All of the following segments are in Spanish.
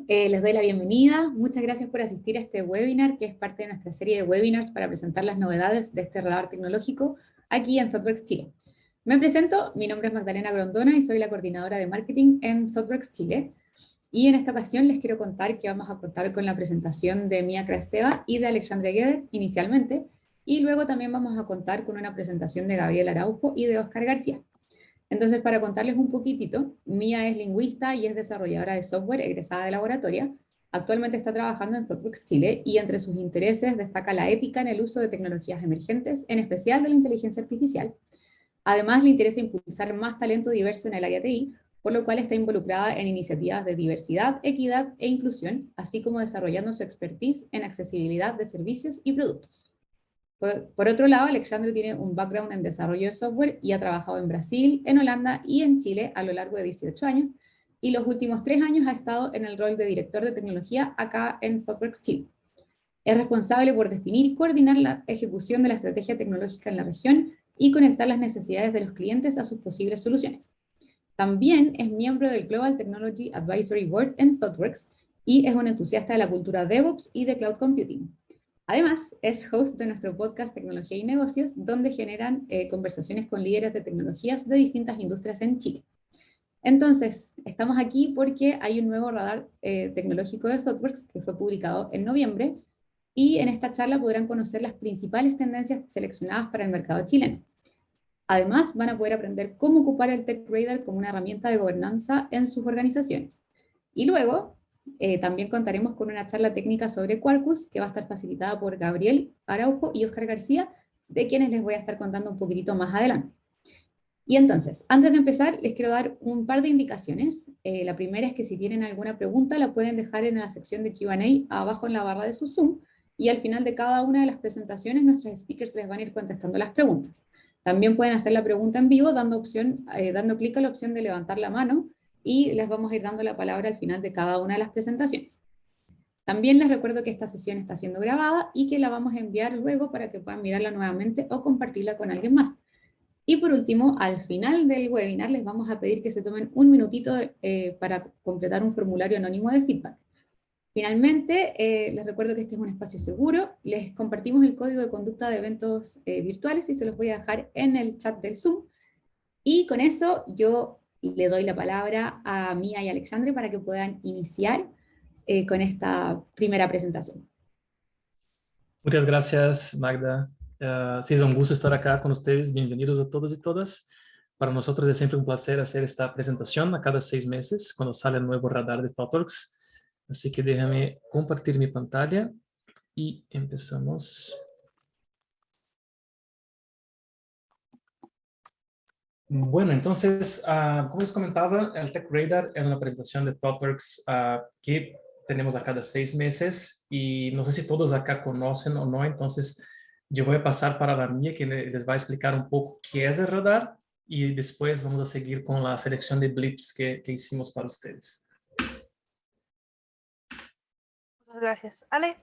Les doy la bienvenida. Muchas gracias por asistir a este webinar, que es parte de nuestra serie de webinars para presentar las novedades de este radar tecnológico aquí en ThoughtWorks Chile. Me presento, mi nombre es Magdalena Grondona y soy la coordinadora de marketing en ThoughtWorks Chile. Y en esta ocasión les quiero contar que vamos a contar con la presentación de Mía Krasteva y de Alexandre Gueder inicialmente, y luego también vamos a contar con una presentación de Gabriel Araujo y de Oscar García. Entonces, para contarles un poquitito, Mía es lingüista y es desarrolladora de software egresada de laboratoria. Actualmente está trabajando en ThoughtWorks Chile y entre sus intereses destaca la ética en el uso de tecnologías emergentes, en especial de la inteligencia artificial. Además, le interesa impulsar más talento diverso en el área TI, por lo cual está involucrada en iniciativas de diversidad, equidad e inclusión, así como desarrollando su expertise en accesibilidad de servicios y productos. Por otro lado, Alexandre tiene un background en desarrollo de software y ha trabajado en Brasil, en Holanda y en Chile a lo largo de 18 años, y los últimos 3 años ha estado en el rol de director de tecnología acá en ThoughtWorks Chile. Es responsable por definir y coordinar la ejecución de la estrategia tecnológica en la región y conectar las necesidades de los clientes a sus posibles soluciones. También es miembro del Global Technology Advisory Board en ThoughtWorks y es un entusiasta de la cultura DevOps y de Cloud Computing. Además, es host de nuestro podcast Tecnología y Negocios, donde generan conversaciones con líderes de tecnologías de distintas industrias en Chile. Entonces, estamos aquí porque hay un nuevo radar tecnológico de ThoughtWorks que fue publicado en noviembre, y en esta charla podrán conocer las principales tendencias seleccionadas para el mercado chileno. Además, van a poder aprender cómo ocupar el Tech Radar como una herramienta de gobernanza en sus organizaciones. Y luego, también contaremos con una charla técnica sobre Quarkus, que va a estar facilitada por Gabriel Araujo y Oscar García, de quienes les voy a estar contando un poquitito más adelante. Y entonces, antes de empezar, les quiero dar un par de indicaciones. La primera es que si tienen alguna pregunta, la pueden dejar en la sección de Q&A abajo en la barra de su Zoom, y al final de cada una de las presentaciones, nuestros speakers les van a ir contestando las preguntas. También pueden hacer la pregunta en vivo dando clic a la opción de levantar la mano, y les vamos a ir dando la palabra al final de cada una de las presentaciones. También les recuerdo que esta sesión está siendo grabada y que la vamos a enviar luego para que puedan mirarla nuevamente o compartirla con alguien más. Y por último, al final del webinar les vamos a pedir que se tomen un minutito para completar un formulario anónimo de feedback. Finalmente, les recuerdo que este es un espacio seguro. Les compartimos el código de conducta de eventos virtuales y se los voy a dejar en el chat del Zoom. Y con eso yo le doy la palabra a Mía y Alexandre para que puedan iniciar con esta primera presentación. Muchas gracias, Magda. Sí, es un gusto estar acá con ustedes. Bienvenidos a todos y todas. Para nosotros es siempre un placer hacer esta presentación a cada 6 meses, cuando sale el nuevo radar de ThoughtWorks. Así que déjame compartir mi pantalla y empezamos. Bueno, entonces, como les comentaba, el Tech Radar es una presentación de ThoughtWorks que tenemos a cada 6 meses, y no sé si todos acá conocen o no. Entonces yo voy a pasar para la mía, que les va a explicar un poco qué es el radar, y después vamos a seguir con la selección de blips que hicimos para ustedes. Muchas gracias, Ale.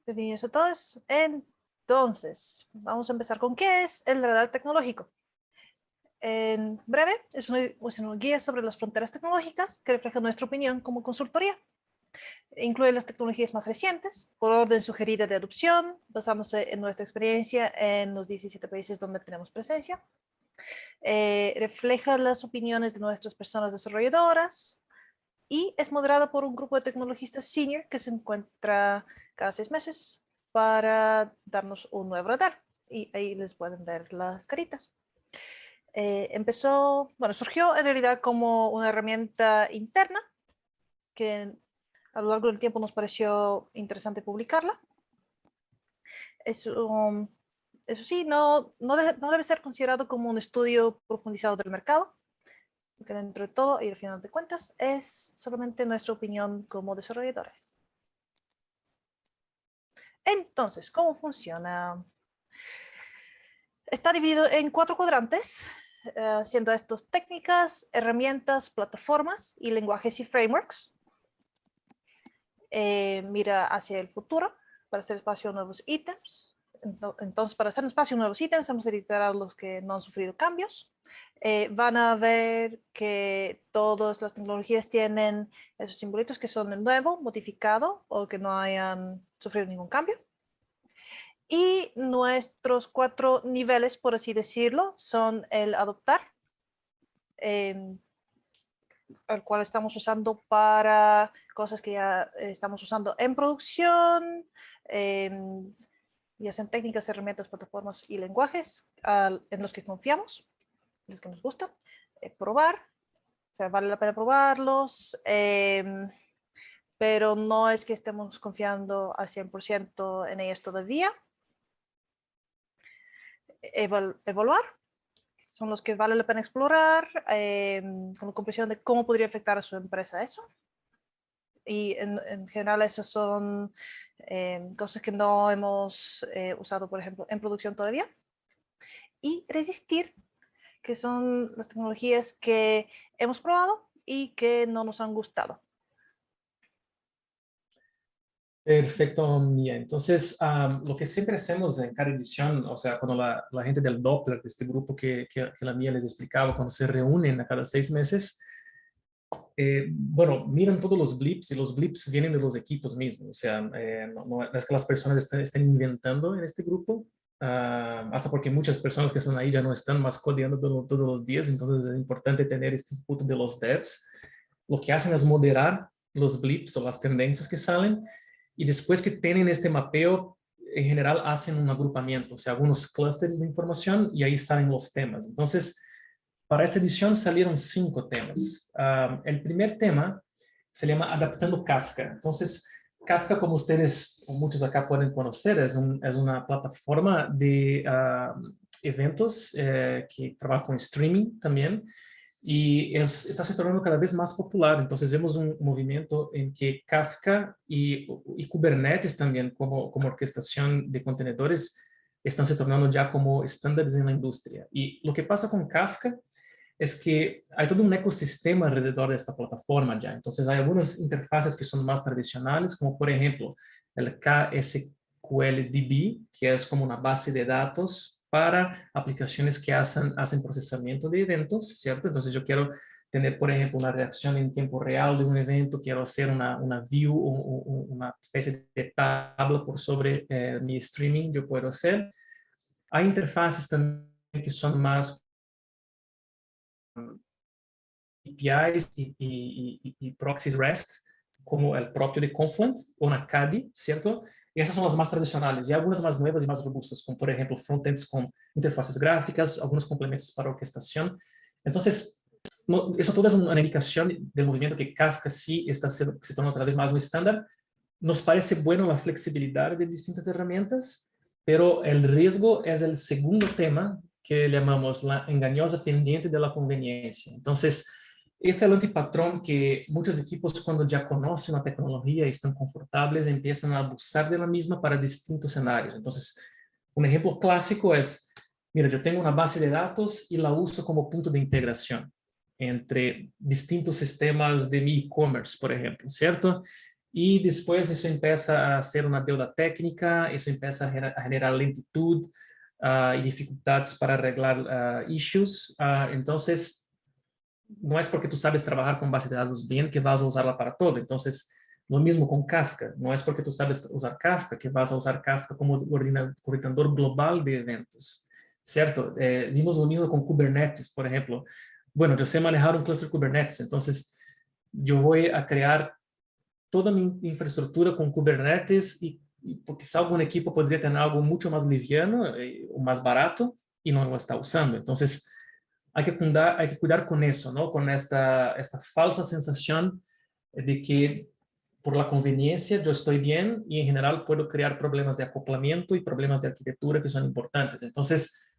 Bienvenidos a todos. Entonces, vamos a empezar con qué es el radar tecnológico. En breve, es una guía sobre las fronteras tecnológicas que refleja nuestra opinión como consultoría. Incluye las tecnologías más recientes, por orden sugerida de adopción, basándose en nuestra experiencia en los 17 países donde tenemos presencia. Refleja las opiniones de nuestras personas desarrolladoras y es moderada por un grupo de tecnologistas senior que se encuentra cada 6 meses para darnos un nuevo radar. Y ahí les pueden ver las caritas. Surgió en realidad como una herramienta interna que a lo largo del tiempo nos pareció interesante publicarla. Eso sí, no debe ser considerado como un estudio profundizado del mercado, porque dentro de todo y al final de cuentas es solamente nuestra opinión como desarrolladores. Entonces, ¿cómo funciona? Está dividido en 4 cuadrantes, siendo estos técnicas, herramientas, plataformas y lenguajes y frameworks. Mira hacia el futuro para hacer espacio a nuevos ítems. Entonces, para hacer espacio a nuevos ítems, hemos editado los que no han sufrido cambios. van a ver que todas las tecnologías tienen esos simbolitos que son de nuevo, modificado o que no hayan sufrido ningún cambio. Y nuestros 4 niveles, por así decirlo, son el adoptar, el cual estamos usando para cosas que ya estamos usando en producción, ya sean técnicas, herramientas, plataformas y lenguajes en los que confiamos, en los que nos gustan. Probar, o sea, vale la pena probarlos, pero no es que estemos confiando al 100% en ellas todavía. Evaluar, son los que vale la pena explorar, con la comprensión de cómo podría afectar a su empresa eso. Y en general esas son cosas que no hemos usado, por ejemplo, en producción todavía. Y resistir, que son las tecnologías que hemos probado y que no nos han gustado. Perfecto, Mía. Entonces, lo que siempre hacemos en cada edición, o sea, cuando la gente del Doppler, de este grupo que la Mía les explicaba, cuando se reúnen a cada 6 meses, bueno, miran todos los blips y los blips vienen de los equipos mismos. O sea, no es que las personas estén inventando en este grupo, hasta porque muchas personas que están ahí ya no están más codeando todos los días, entonces es importante tener este input de los devs. Lo que hacen es moderar los blips o las tendencias que salen, y después que tienen este mapeo, en general hacen un agrupamiento, o sea, algunos clústeres de información, y ahí salen los temas. Entonces, para esta edición salieron 5 temas. El primer tema se llama Adaptando Kafka. Entonces, Kafka, como ustedes o muchos acá pueden conocer, es una plataforma de eventos que trabaja con streaming también, y está se tornando cada vez más popular. Entonces vemos un movimiento en que Kafka y Kubernetes también como orquestación de contenedores están se tornando ya como estándares en la industria. Y lo que pasa con Kafka es que hay todo un ecosistema alrededor de esta plataforma ya. Entonces hay algunas interfaces que son más tradicionales, como por ejemplo el KSQLDB, que es como una base de datos para aplicaciones que hacen procesamiento de eventos, ¿cierto? Entonces yo quiero tener, por ejemplo, una reacción en tiempo real de un evento, quiero hacer una view o una especie de tabla por sobre mi streaming, yo puedo hacer. Hay interfaces también que son más APIs y proxies REST, como el propio de Confluent o Nacadi, ¿cierto? Y esas son las más tradicionales, y algunas más nuevas y más robustas, como por ejemplo frontends con interfaces gráficas, algunos complementos para orquestación. Entonces, eso todo es una indicación del movimiento que Kafka sí está se tornando cada vez más un estándar. Nos parece bueno la flexibilidad de distintas herramientas, pero el riesgo es el segundo tema, que llamamos la engañosa pendiente de la conveniencia. Entonces, este es el antipatrón que muchos equipos, cuando ya conocen la tecnología y están confortables, empiezan a abusar de la misma para distintos escenarios. Entonces, un ejemplo clásico es, mira, yo tengo una base de datos y la uso como punto de integración entre distintos sistemas de mi e-commerce, por ejemplo, ¿cierto? Y después eso empieza a ser una deuda técnica, eso empieza a generar lentitud y dificultades para arreglar issues. Entonces, no es porque tú sabes trabajar con base de datos bien que vas a usarla para todo. Entonces, lo mismo con Kafka. No es porque tú sabes usar Kafka que vas a usar Kafka como coordinador global de eventos, ¿cierto? Vimos lo mismo con Kubernetes, por ejemplo. Bueno, yo sé manejar un cluster Kubernetes, entonces yo voy a crear toda mi infraestructura con Kubernetes y quizá algún equipo podría tener algo mucho más liviano o más barato y no lo está usando. Entonces, hay que cuidar con eso, ¿no? Con esta falsa sensación de que por la conveniencia yo estoy bien y en general puedo crear problemas de acoplamiento y problemas de arquitectura que son importantes. Entonces,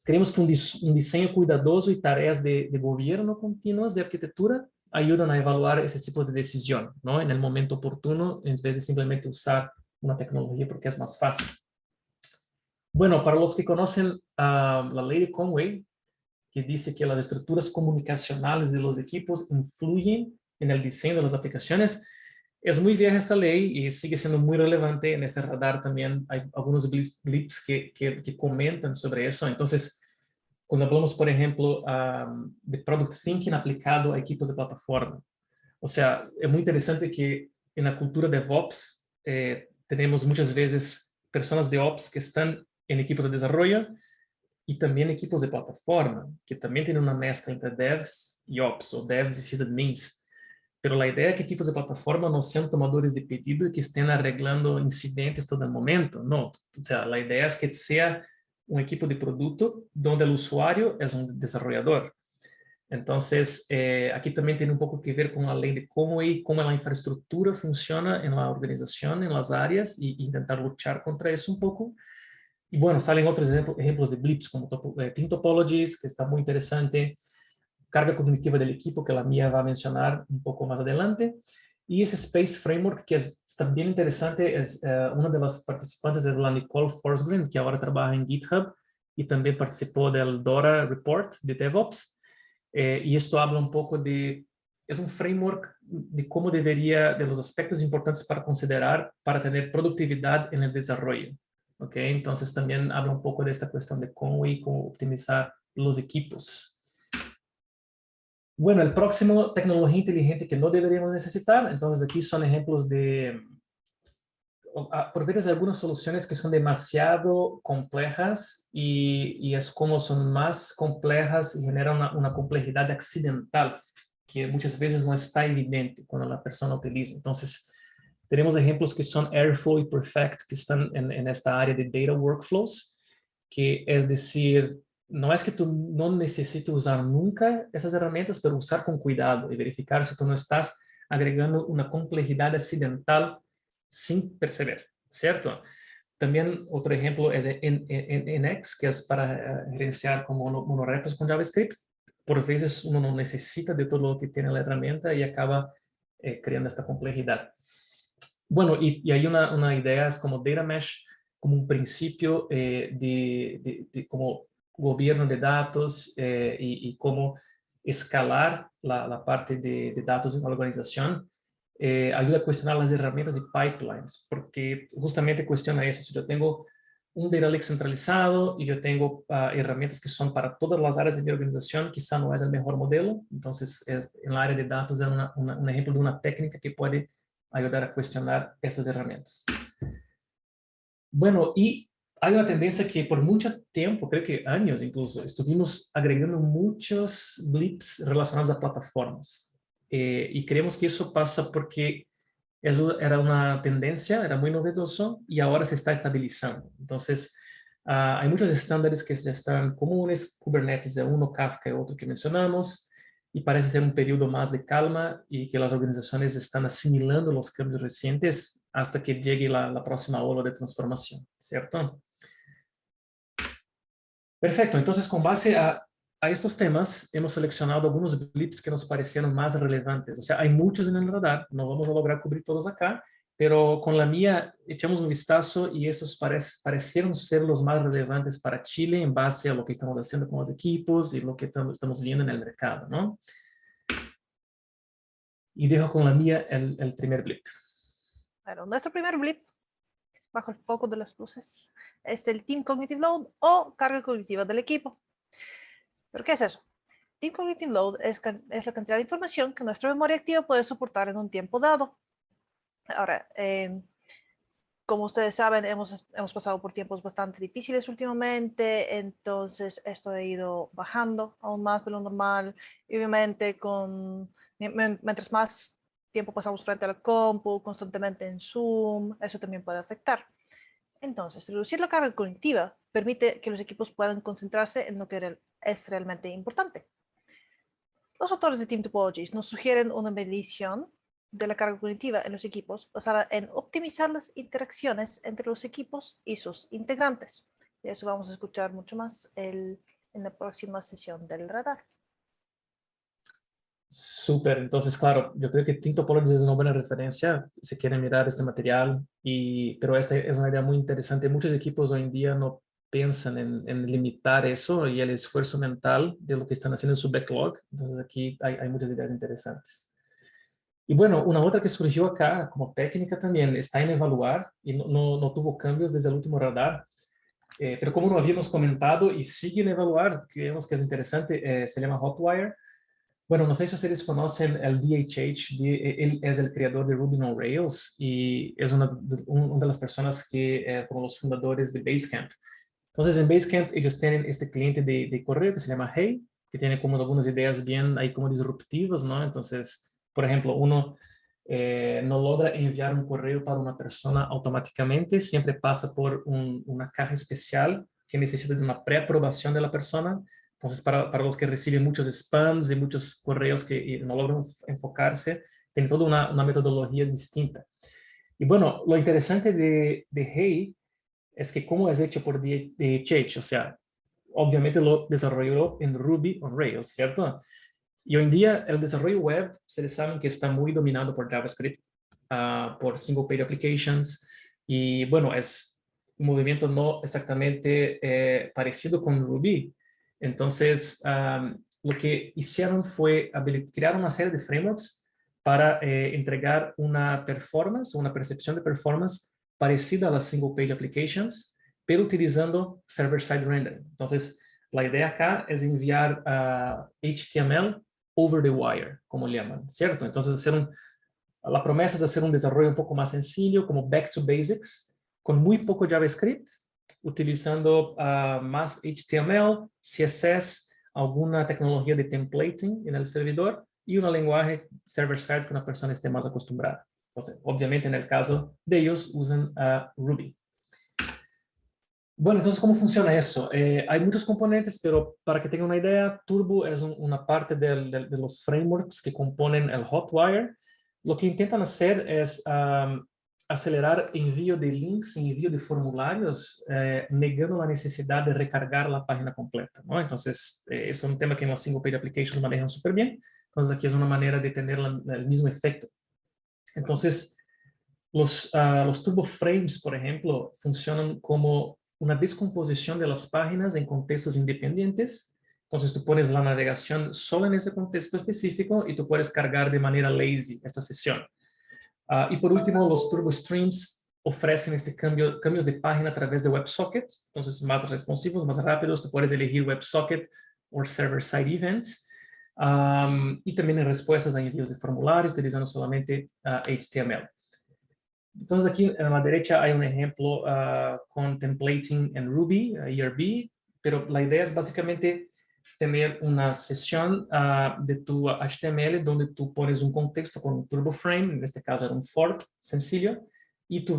creemos que un diseño cuidadoso y tareas de gobierno continuas de arquitectura ayudan a evaluar ese tipo de decisión, ¿no? En el momento oportuno, en vez de simplemente usar una tecnología porque es más fácil. Bueno, para los que conocen la ley de Conway, que dice que las estructuras comunicacionales de los equipos influyen en el diseño de las aplicaciones, es muy vieja esta ley y sigue siendo muy relevante. En este radar también hay algunos blips que comentan sobre eso. Entonces, Cuando hablamos, por ejemplo, de Product Thinking aplicado a equipos de plataforma. O sea, es muy interesante que en la cultura de DevOps tenemos muchas veces personas de Ops que están en equipos de desarrollo y también equipos de plataforma, que también tienen una mezcla entre devs y ops, o devs y sysadmins. Pero la idea es que equipos de plataforma no sean tomadores de pedido y que estén arreglando incidentes todo el momento. No, o sea, la idea es que sea un equipo de producto donde el usuario es un desarrollador. Entonces, aquí también tiene un poco que ver con la ley de cómo la infraestructura funciona en la organización, en las áreas, y intentar luchar contra eso un poco. Y bueno, salen otros ejemplos de blips como Team Topologies, que está muy interesante, carga cognitiva del equipo, que la mía va a mencionar un poco más adelante, y ese Space Framework, que es también interesante, es una de las participantes de la Nicole Forsgren, que ahora trabaja en GitHub, y también participó del DORA Report de DevOps, y esto habla un poco de, es un framework de cómo debería, de los aspectos importantes para considerar para tener productividad en el desarrollo. ¿Okay? Entonces también habla un poco de esta cuestión de cómo optimizar los equipos. Bueno, el próximo, tecnología inteligente que no deberíamos necesitar. Entonces aquí son ejemplos de, por veces, algunas soluciones que son demasiado complejas y es como son más complejas y generan una complejidad accidental que muchas veces no está evidente cuando la persona utiliza. Entonces, tenemos ejemplos que son Airflow y Perfect, que están en esta área de Data Workflows, que es decir, no es que tú no necesites usar nunca esas herramientas, pero usar con cuidado y verificar si tú no estás agregando una complejidad accidental sin perceber, ¿cierto? También otro ejemplo es NX, que es para gerenciar como monorepos con JavaScript. Por veces uno no necesita de todo lo que tiene la herramienta y acaba creando esta complejidad. Bueno, y hay una idea, es como Data Mesh, como un principio de como gobierno de datos y cómo escalar la parte de datos en la organización. Ayuda a cuestionar las herramientas y pipelines, porque justamente cuestiona eso. Si yo tengo un data lake centralizado y yo tengo herramientas que son para todas las áreas de mi organización, quizá no es el mejor modelo. Entonces, en la área de datos es un ejemplo de una técnica que puede ayudar a cuestionar estas herramientas. Bueno, y hay una tendencia que por mucho tiempo, creo que años incluso, estuvimos agregando muchos blips relacionados a plataformas. Y creemos que eso pasa porque eso era una tendencia, era muy novedoso y ahora se está estabilizando. Entonces, hay muchos estándares que ya están comunes, Kubernetes de uno, Kafka otro que mencionamos, y parece ser un periodo más de calma y que las organizaciones están asimilando los cambios recientes hasta que llegue la próxima ola de transformación, ¿cierto? Perfecto, entonces con base a estos temas hemos seleccionado algunos blips que nos parecieron más relevantes. O sea, hay muchos en el radar, no vamos a lograr cubrir todos acá, pero con la mía echamos un vistazo y esos parecieron ser los más relevantes para Chile en base a lo que estamos haciendo con los equipos y lo que estamos viendo en el mercado, ¿no? Y dejo con la mía el primer blip. Bueno, nuestro primer blip, bajo el foco de las luces, es el Team Cognitive Load o carga cognitiva del equipo. ¿Pero qué es eso? Team Cognitive Load es la cantidad de información que nuestra memoria activa puede soportar en un tiempo dado. Ahora, como ustedes saben, hemos pasado por tiempos bastante difíciles últimamente, entonces esto ha ido bajando aún más de lo normal. Y obviamente, mientras más tiempo pasamos frente al compu, constantemente en Zoom, eso también puede afectar. Entonces, reducir la carga cognitiva permite que los equipos puedan concentrarse en lo que es realmente importante. Los autores de Team Topologies nos sugieren una medición de la carga cognitiva en los equipos basada en optimizar las interacciones entre los equipos y sus integrantes. Y eso vamos a escuchar mucho más en la próxima sesión del radar. Súper, entonces claro, yo creo que Team Topologies es una buena referencia si quieren mirar este material, pero esta es una idea muy interesante. Muchos equipos hoy en día no piensan en limitar eso y el esfuerzo mental de lo que están haciendo en su backlog. Entonces aquí hay muchas ideas interesantes. Y bueno, una otra que surgió acá como técnica también está en evaluar y no tuvo cambios desde el último radar. pero como no habíamos comentado y siguen evaluar, creemos que es interesante, se llama Hotwire. Bueno, no sé si ustedes conocen el DHH, él es el creador de Ruby on Rails y es una de las personas que fueron los fundadores de Basecamp. Entonces, en Basecamp ellos tienen este cliente de correo que se llama Hey, que tiene como algunas ideas bien ahí como disruptivas, ¿no? Entonces, por ejemplo, uno no logra enviar un correo para una persona automáticamente, siempre pasa por una caja especial que necesita de una preaprobación de la persona. Entonces, para los que reciben muchos spams y muchos correos que no logran enfocarse, tiene toda una metodología distinta. Y bueno, lo interesante de Hey es que como es hecho por DHH, o sea, obviamente lo desarrolló en Ruby on Rails, ¿cierto? Y hoy en día el desarrollo web, ustedes saben que está muy dominado por JavaScript, por single page applications, y bueno, es un movimiento no exactamente parecido con Ruby. Entonces, lo que hicieron fue crear una serie de frameworks para entregar una performance, una percepción de performance parecida a las single page applications, pero utilizando server-side rendering. Entonces, la idea acá es enviar HTML over the wire, como le llaman, ¿cierto? Entonces, la promesa es hacer un desarrollo un poco más sencillo, como back to basics, con muy poco JavaScript, utilizando más HTML, CSS, alguna tecnología de templating en el servidor y un lenguaje server-side que una persona esté más acostumbrada. Entonces, obviamente, en el caso de ellos, usan Ruby. Bueno, entonces, ¿cómo funciona eso? Hay muchos componentes, pero para que tengan una idea, Turbo es una parte de los frameworks que componen el Hotwire. Lo que intentan hacer es acelerar envío de links, envío de formularios, negando la necesidad de recargar la página completa, ¿no? Entonces, es un tema que en las single page applications manejan súper bien. Entonces, aquí es una manera de tener el mismo efecto. Entonces, los Turbo Frames, por ejemplo, funcionan como una descomposición de las páginas en contextos independientes. Entonces, tú pones la navegación solo en ese contexto específico y tú puedes cargar de manera lazy esta sesión. Y por último, los Turbo Streams ofrecen cambios de página a través de WebSockets. Entonces, más responsivos, más rápidos. Tú puedes elegir WebSocket o Server-Side Events. Y también en respuestas a envíos de formularios utilizando solamente HTML. Entonces aquí a la derecha hay un ejemplo con templating en Ruby, ERB, pero la idea es básicamente tener una sesión de tu HTML donde tú pones un contexto con un turbo frame, en este caso era un for sencillo, y tú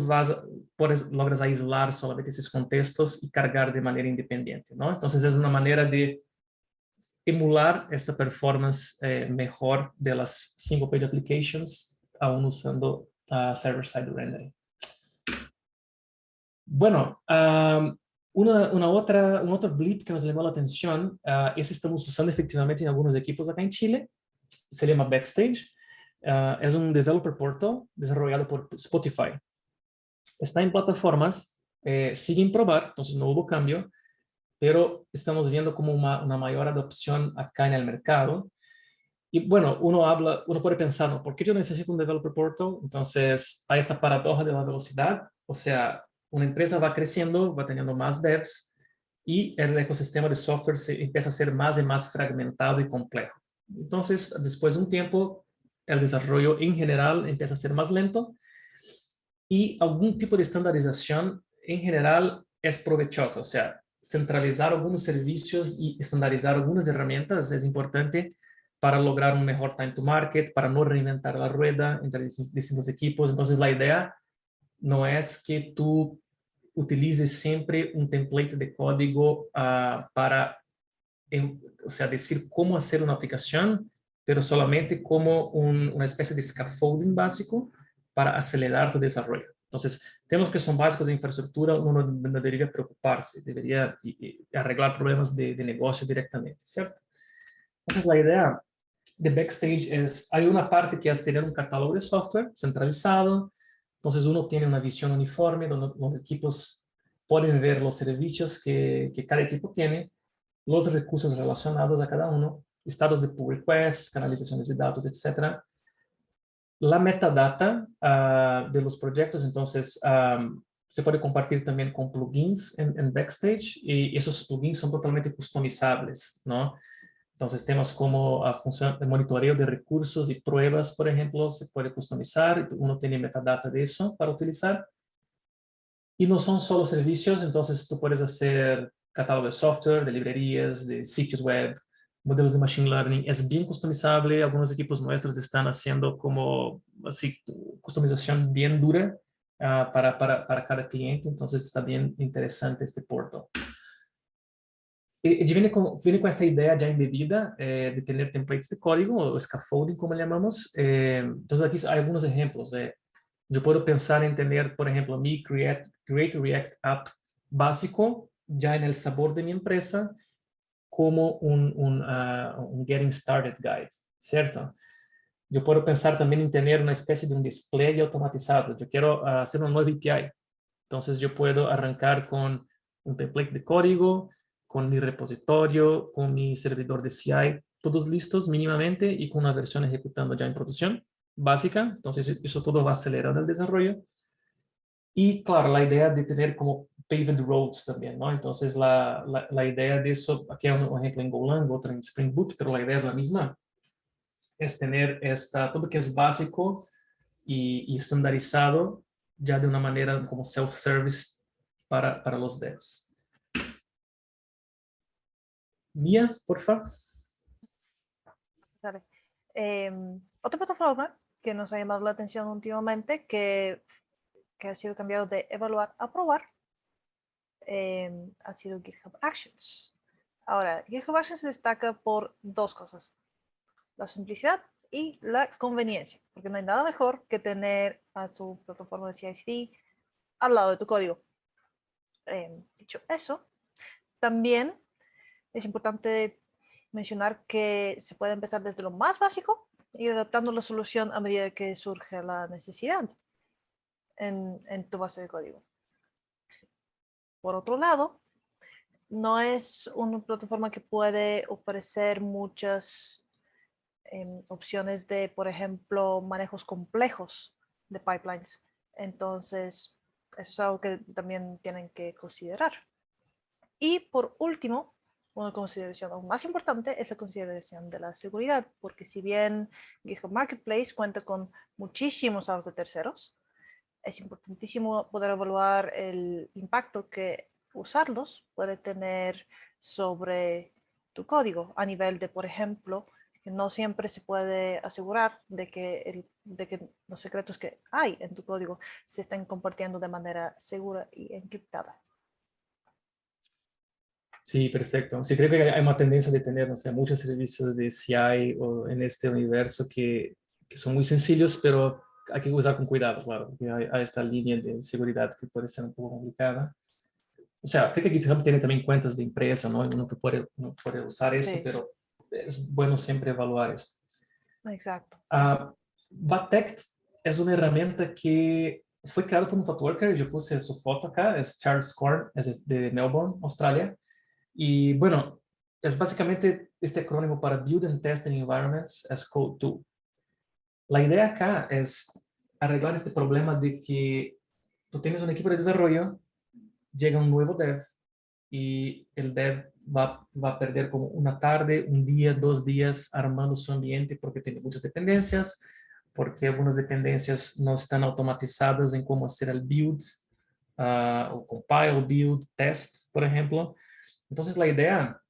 logras aislar solamente esos contextos y cargar de manera independiente, ¿no? Entonces es una manera de emular esta performance mejor de las single page applications, aún usando server-side rendering. Bueno, un otro blip que nos llamó la atención es estamos usando efectivamente en algunos equipos acá en Chile. Se llama Backstage. Es un developer portal desarrollado por Spotify. Está en plataformas, sigue en probar, entonces no hubo cambio, pero estamos viendo como una mayor adopción acá en el mercado. Y bueno, uno puede pensar, ¿no? ¿Por qué yo necesito un developer portal? Entonces, hay esta paradoja de la velocidad, o sea, una empresa va creciendo, va teniendo más devs y el ecosistema de software se empieza a ser más y más fragmentado y complejo. Entonces, después de un tiempo, el desarrollo en general empieza a ser más lento y algún tipo de estandarización en general es provechosa, o sea, centralizar algunos servicios y estandarizar algunas herramientas es importante para lograr un mejor time to market, para no reinventar la rueda entre distintos equipos. Entonces, la idea no es que tú utilices siempre un template de código para, o sea, decir cómo hacer una aplicación, pero solamente como una especie de scaffolding básico para acelerar tu desarrollo. Entonces, temas que son básicos de infraestructura, uno no debería preocuparse, debería arreglar problemas de negocio directamente, ¿cierto? Entonces, la idea de Backstage hay una parte que es tener un catálogo de software centralizado, entonces uno tiene una visión uniforme donde los equipos pueden ver los servicios que cada equipo tiene, los recursos relacionados a cada uno, estados de pull requests, canalizaciones de datos, etc. La metadata de los proyectos, entonces Se puede compartir también con plugins en Backstage y esos plugins son totalmente customizables, ¿no? Entonces, temas como a función de monitoreo de recursos y pruebas, por ejemplo, se puede customizar. Uno tiene metadata de eso para utilizar. Y no son solo servicios, entonces tú puedes hacer catálogo de software, de librerías, de sitios web, modelos de machine learning. Es bien customizable. Algunos equipos nuestros están haciendo como así, customización bien dura para cada cliente. Entonces, está bien interesante este portal. Viene con esa idea ya embebida de tener templates de código o scaffolding, como le llamamos. Entonces, aquí hay algunos ejemplos. Yo puedo pensar en tener, por ejemplo, mi Create React App básico ya en el sabor de mi empresa como un Getting Started Guide, ¿cierto? Yo puedo pensar también en tener una especie de un display automatizado. Yo quiero hacer una nueva API. Entonces, yo puedo arrancar con un template de código, con mi repositorio, con mi servidor de CI, todos listos mínimamente y con una versión ejecutando ya en producción básica. Entonces, eso todo va acelerando el desarrollo. Y claro, la idea de tener como paved roads también, ¿no? Entonces, la idea de eso, aquí hay un ejemplo en Golang, otra en Spring Boot, pero la idea es la misma, es tener todo que es básico y estandarizado ya de una manera como self-service para los devs. Mía, por favor. Vale. Otra plataforma que nos ha llamado la atención últimamente, que ha sido cambiado de evaluar a probar, ha sido GitHub Actions. Ahora, GitHub Actions se destaca por dos cosas: la simplicidad y la conveniencia, porque no hay nada mejor que tener a su plataforma de CI/CD al lado de tu código. Dicho eso, también es importante mencionar que se puede empezar desde lo más básico y ir adaptando la solución a medida que surge la necesidad en tu base de código. Por otro lado, no es una plataforma que puede ofrecer muchas opciones de, por ejemplo, manejos complejos de pipelines. Entonces, eso es algo que también tienen que considerar. Y por último, una consideración aún más importante es la consideración de la seguridad, porque si bien GitHub Marketplace cuenta con muchísimos datos de terceros, es importantísimo poder evaluar el impacto que usarlos puede tener sobre tu código a nivel de, por ejemplo, que no siempre se puede asegurar de que los secretos que hay en tu código se estén compartiendo de manera segura y encriptada. Sí, perfecto. Sí, creo que hay una tendencia de tener, no sé, muchos servicios de CI o en este universo que son muy sencillos, pero hay que usar con cuidado, claro, porque hay esta línea de seguridad que puede ser un poco complicada. O sea, creo que GitHub tiene también cuentas de empresa, ¿no? Uno puede usar eso, Sí, pero es bueno siempre evaluar esto. exacto. Batect es una herramienta que fue creada por un ThoughtWorker. Yo puse su foto acá, es Charles Korn, es de Melbourne, Australia. Y bueno, es básicamente este acrónimo para Build and Test Environments as Code Tool. La idea acá es arreglar este problema de que tú tienes un equipo de desarrollo, llega un nuevo dev y el dev va a perder como una tarde, un día, 2 días armando su ambiente porque tiene muchas dependencias, porque algunas dependencias no están automatizadas en cómo hacer el build, o compile, build, test, por ejemplo. Entonces la idea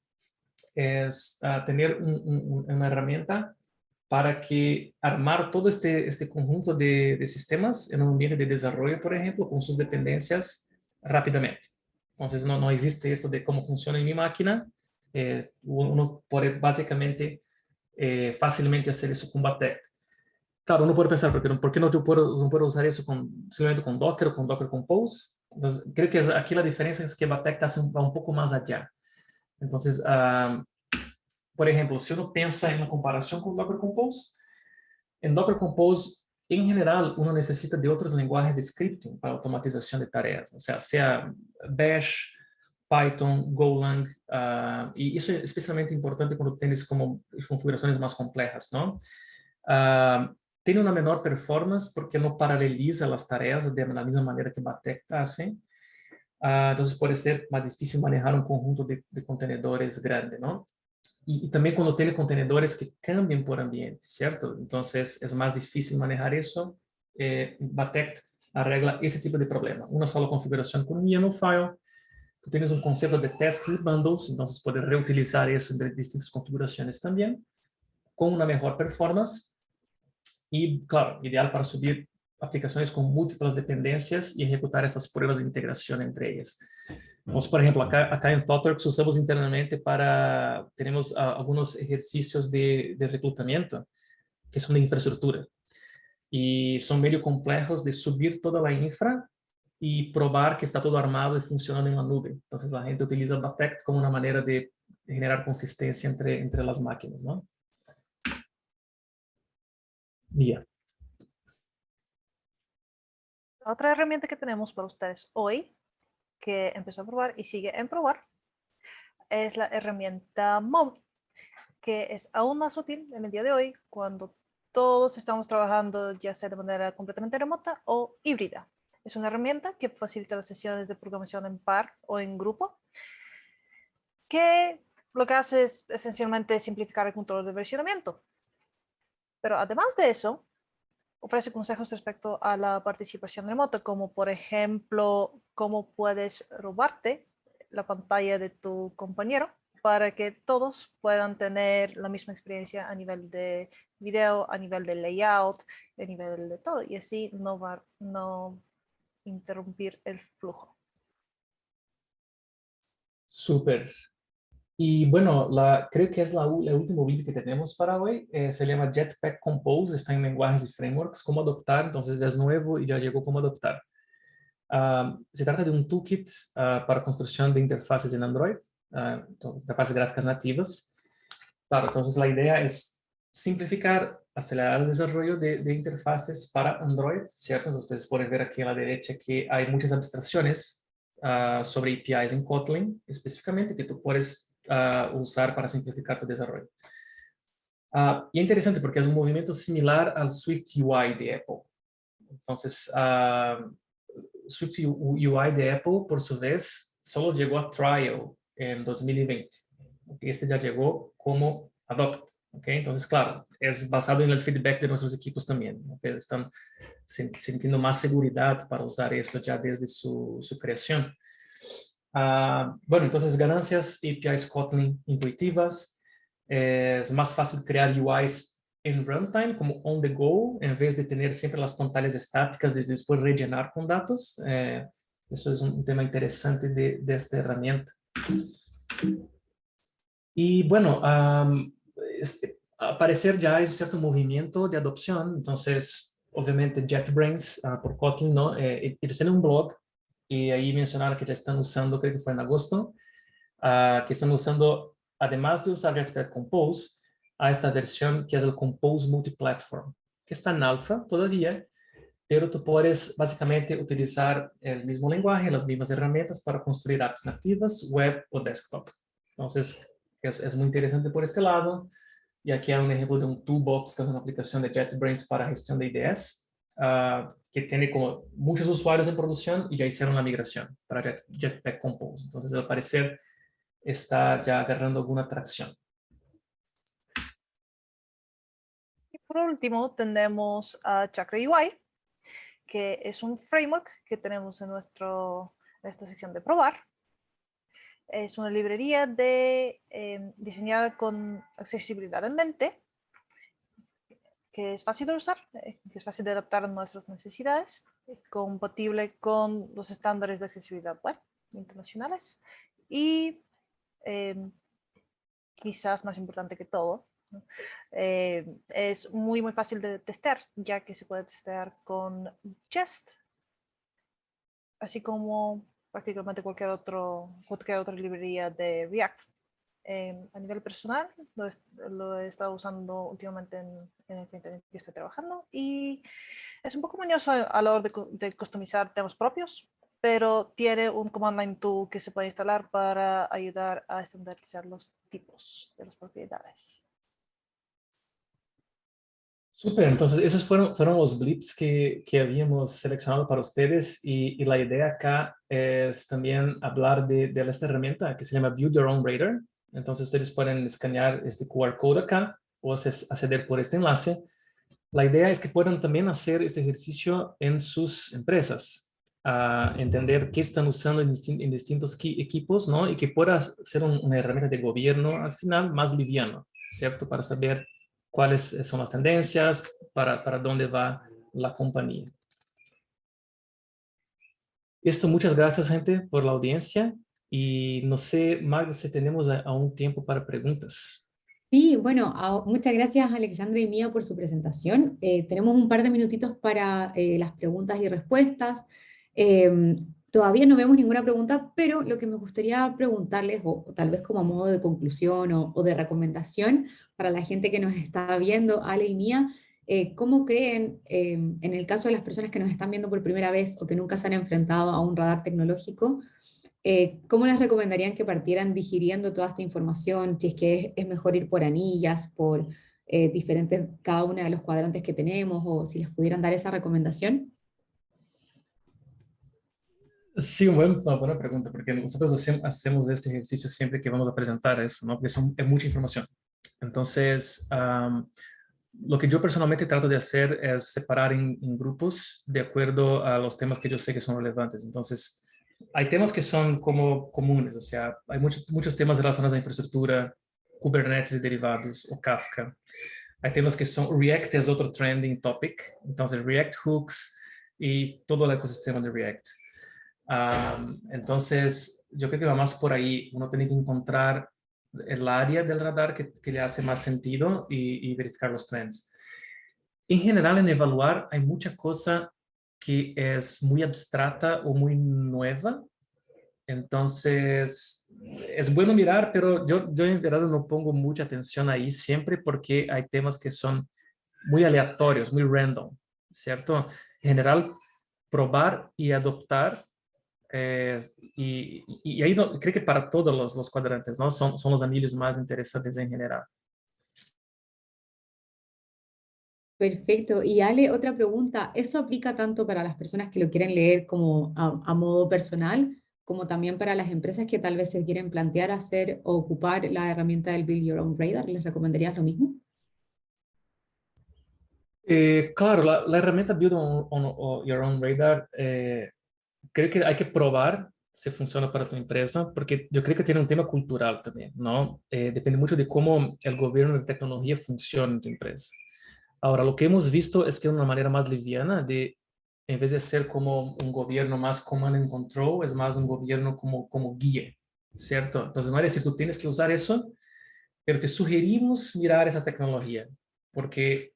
es tener una herramienta para que armar todo este conjunto de sistemas en un ambiente de desarrollo, por ejemplo, con sus dependencias rápidamente. Entonces no existe esto de cómo funciona en mi máquina. Uno puede básicamente fácilmente hacer eso con Batect. Claro, uno puede pensar, ¿por qué no puedo usar eso simplemente con Docker o con Docker Compose? Entonces, creo que aquí la diferencia es que Batect va un poco más allá. Entonces, por ejemplo, si uno piensa en la comparación con Docker Compose, en Docker Compose, en general, uno necesita de otros lenguajes de scripting para automatización de tareas, o sea Bash, Python, Golang, y eso es especialmente importante cuando tienes como configuraciones más complejas, ¿no? tiene una menor performance porque no paraleliza las tareas de la misma manera que Batect hace. Entonces puede ser más difícil manejar un conjunto de contenedores grande, ¿no? Y también cuando tiene contenedores que cambien por ambiente, ¿cierto? Entonces es más difícil manejar eso. Batect arregla ese tipo de problema. Una sola configuración con un YAML file. Tú tienes un concepto de tasks y bundles, entonces puedes reutilizar eso entre distintas configuraciones también, con una mejor performance. Y claro, ideal para subir aplicaciones con múltiples dependencias y ejecutar esas pruebas de integración entre ellas. Entonces, por ejemplo, acá en ThoughtWorks usamos internamente tenemos algunos ejercicios de reclutamiento que son de infraestructura y son medio complejos de subir toda la infra y probar que está todo armado y funcionando en la nube. Entonces la gente utiliza Batect como una manera de generar consistencia entre las máquinas, ¿no? Bien. Otra herramienta que tenemos para ustedes hoy, que empezó a probar y sigue en probar, es la herramienta Mob, que es aún más útil en el día de hoy cuando todos estamos trabajando ya sea de manera completamente remota o híbrida. Es una herramienta que facilita las sesiones de programación en par o en grupo, que lo que hace es esencialmente simplificar el control de versionamiento. Pero además de eso, ofrece consejos respecto a la participación remota, como por ejemplo, cómo puedes robarte la pantalla de tu compañero para que todos puedan tener la misma experiencia a nivel de video, a nivel de layout, a nivel de todo, y así no interrumpir el flujo. Súper. Y bueno, creo que es el último vídeo que tenemos para hoy. Se llama Jetpack Compose, está en lenguajes y frameworks, cómo adoptar, entonces es nuevo y ya llegó cómo adoptar. Se trata de un toolkit para construcción de interfaces en Android, interfaces gráficas nativas. Claro, entonces la idea es simplificar, acelerar el desarrollo de interfaces para Android, ¿cierto? Entonces ustedes pueden ver aquí a la derecha que hay muchas abstracciones sobre APIs en Kotlin, específicamente, que tú puedes usar para simplificar tu desarrollo. Y es interesante porque es un movimiento similar al Swift UI de Apple. Entonces, Swift UI de Apple, por su vez, solo llegó a trial en 2020. Este ya llegó como adopt. ¿Okay? Entonces, claro, es basado en el feedback de nuestros equipos también. ¿Okay? Están sintiendo más seguridad para usar eso ya desde su creación. Bueno, entonces ganancias, APIs Kotlin intuitivas, es más fácil crear UIs en runtime, como on the go, en vez de tener siempre las pantallas estáticas de después rellenar con datos. Eso es un tema interesante de esta herramienta. Y bueno, al parecer ya hay un cierto movimiento de adopción, entonces obviamente JetBrains por Kotlin, ¿no? Ellos tienen un blog y ahí mencionaron que ya están usando, creo que fue en agosto, que están usando, además de usar Jetpack Compose, a esta versión que es el Compose Multiplatform, que está en alfa todavía, pero tú puedes básicamente utilizar el mismo lenguaje, las mismas herramientas para construir apps nativas, web o desktop. Entonces, es muy interesante por este lado. Y aquí hay un ejemplo de un Toolbox, que es una aplicación de JetBrains para gestión de IDEs, que tiene como muchos usuarios en producción y ya hicieron la migración para Jetpack Compose. Entonces, al parecer, está ya agarrando alguna tracción. Y por último, tenemos a Chakra UI, que es un framework que tenemos en esta sección de probar. Es una librería diseñada con accesibilidad en mente, que es fácil de usar, que es fácil de adaptar a nuestras necesidades, compatible con los estándares de accesibilidad web internacionales y quizás más importante que todo, ¿no? Es muy fácil de testear, ya que se puede testear con Jest, así como prácticamente cualquier otra librería de React. A nivel personal, lo he estado usando últimamente en el cliente en el que estoy trabajando y es un poco mañoso a la hora de customizar temas propios, pero tiene un command line tool que se puede instalar para ayudar a estandarizar los tipos de las propiedades. Súper, entonces esos fueron los blips que habíamos seleccionado para ustedes y la idea acá es también hablar de esta herramienta que se llama Build Your Own Radar. Entonces ustedes pueden escanear este QR code acá o acceder por este enlace. La idea es que puedan también hacer este ejercicio en sus empresas, a entender qué están usando en distintos equipos, ¿no? Y que pueda ser una herramienta de gobierno al final más liviano, ¿cierto? Para saber cuáles son las tendencias, para dónde va la compañía. Esto, muchas gracias, gente, por la audiencia. Y no sé, Magda, si tenemos aún tiempo para preguntas. Sí, bueno, muchas gracias Alexandra y Mía por su presentación. Tenemos un par de minutitos para las preguntas y respuestas. Todavía no vemos ninguna pregunta, pero lo que me gustaría preguntarles, o tal vez como a modo de conclusión o de recomendación para la gente que nos está viendo, Ale y Mía, ¿cómo creen, en el caso de las personas que nos están viendo por primera vez o que nunca se han enfrentado a un radar tecnológico, ¿cómo les recomendarían que partieran digiriendo toda esta información? Si es que es mejor ir por anillas, por diferentes, cada una de los cuadrantes que tenemos, o si les pudieran dar esa recomendación. Sí, una buena pregunta, porque nosotros hacemos este ejercicio siempre que vamos a presentar eso, ¿no? Porque es mucha información. Entonces, lo que yo personalmente trato de hacer es separar en grupos de acuerdo a los temas que yo sé que son relevantes. Entonces, hay temas que son como comunes, o sea, hay muchos temas relacionados a infraestructura, Kubernetes y derivados, o Kafka. Hay temas que son, React es otro trending topic, entonces React Hooks y todo el ecosistema de React. Entonces, yo creo que va más por ahí. Uno tiene que encontrar el área del radar que le hace más sentido y verificar los trends. En general, en evaluar, hay mucha cosa que es muy abstracta o muy nueva. Entonces, es bueno mirar, pero yo en verdad no pongo mucha atención ahí siempre porque hay temas que son muy aleatorios, muy random, ¿cierto? En general, probar y adoptar y ahí creo que para todos los cuadrantes, ¿no? Son los anillos más interesantes en general. Perfecto. Y Ale, otra pregunta. ¿Eso aplica tanto para las personas que lo quieren leer como a modo personal, como también para las empresas que tal vez se quieren plantear hacer o ocupar la herramienta del Build Your Own Radar? ¿Les recomendarías lo mismo? Claro, la herramienta Build Your Own Radar, creo que hay que probar si funciona para tu empresa, porque yo creo que tiene un tema cultural también, ¿no? Depende mucho de cómo el gobierno de tecnología funciona en tu empresa. Ahora, lo que hemos visto es que es una manera más liviana de, en vez de ser como un gobierno más command and control, es más un gobierno como guía, ¿cierto? Entonces, no es decir, tú tienes que usar eso, pero te sugerimos mirar esa tecnología, porque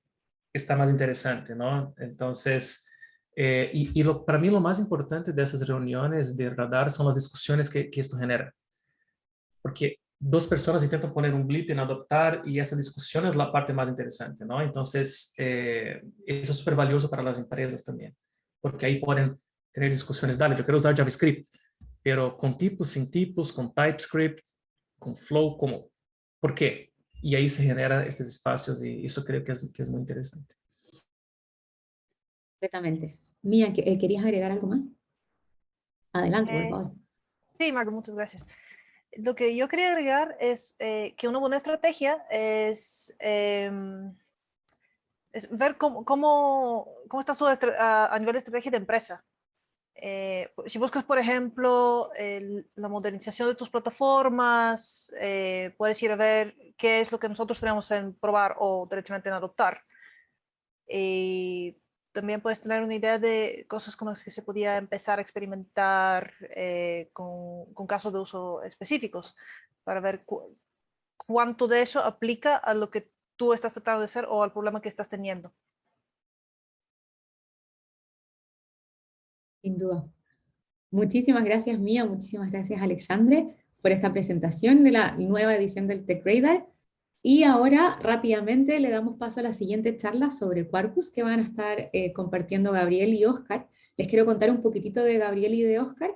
está más interesante, ¿no? Entonces, para mí lo más importante de esas reuniones de radar son las discusiones que esto genera. Porque dos personas intentan poner un blip en adoptar y esa discusión es la parte más interesante, ¿no? Entonces, eso es súper valioso para las empresas también, porque ahí pueden tener discusiones, dale, yo quiero usar JavaScript, pero con tipos, sin tipos, con TypeScript, con Flow, como, ¿por qué? Y ahí se generan estos espacios y eso creo que es muy interesante. Completamente. Mía, ¿querías agregar algo más? Adelante, por favor. Sí, Marco, muchas gracias. Lo que yo quería agregar es que una buena estrategia es ver cómo estás tú a nivel de estrategia de empresa. Si buscas, por ejemplo, la modernización de tus plataformas, puedes ir a ver qué es lo que nosotros tenemos en probar o derechamente en adoptar. Y también puedes tener una idea de cosas con las que se podía empezar a experimentar con casos de uso específicos para ver cuánto de eso aplica a lo que tú estás tratando de hacer o al problema que estás teniendo. Sin duda. Muchísimas gracias, Mía, muchísimas gracias, Alexandre, por esta presentación de la nueva edición del Tech Radar. Y ahora, rápidamente, le damos paso a la siguiente charla sobre Quarkus, que van a estar compartiendo Gabriel y Oscar. Les quiero contar un poquitito de Gabriel y de Oscar.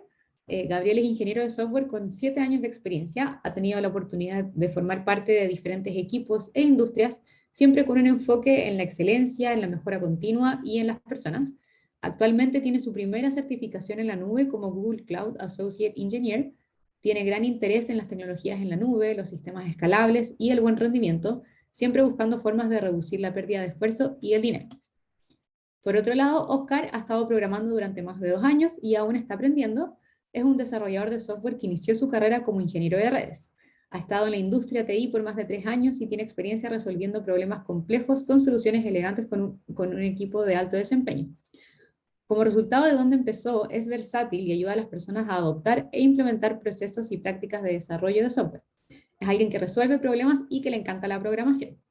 Gabriel es ingeniero de software con 7 años de experiencia. Ha tenido la oportunidad de formar parte de diferentes equipos e industrias, siempre con un enfoque en la excelencia, en la mejora continua y en las personas. Actualmente tiene su primera certificación en la nube como Google Cloud Associate Engineer, tiene gran interés en las tecnologías en la nube, los sistemas escalables y el buen rendimiento, siempre buscando formas de reducir la pérdida de esfuerzo y el dinero. Por otro lado, Oscar ha estado programando durante más de 2 años y aún está aprendiendo. Es un desarrollador de software que inició su carrera como ingeniero de redes. Ha estado en la industria TI por más de 3 años y tiene experiencia resolviendo problemas complejos con soluciones elegantes con un equipo de alto desempeño. Como resultado de donde empezó, es versátil y ayuda a las personas a adoptar e implementar procesos y prácticas de desarrollo de software. Es alguien que resuelve problemas y que le encanta la programación.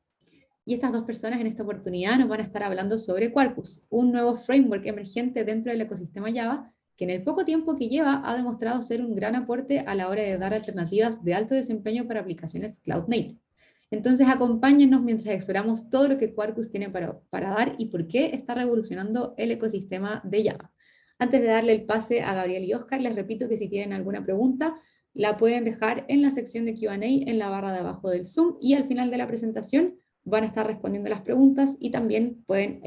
Y estas dos personas en esta oportunidad nos van a estar hablando sobre Quarkus, un nuevo framework emergente dentro del ecosistema Java, que en el poco tiempo que lleva ha demostrado ser un gran aporte a la hora de dar alternativas de alto desempeño para aplicaciones Cloud Native. Entonces acompáñennos mientras exploramos todo lo que Quarkus tiene para dar y por qué está revolucionando el ecosistema de Java. Antes de darle el pase a Gabriel y Oscar, les repito que si tienen alguna pregunta, la pueden dejar en la sección de Q&A en la barra de abajo del Zoom y al final de la presentación van a estar respondiendo las preguntas y también pueden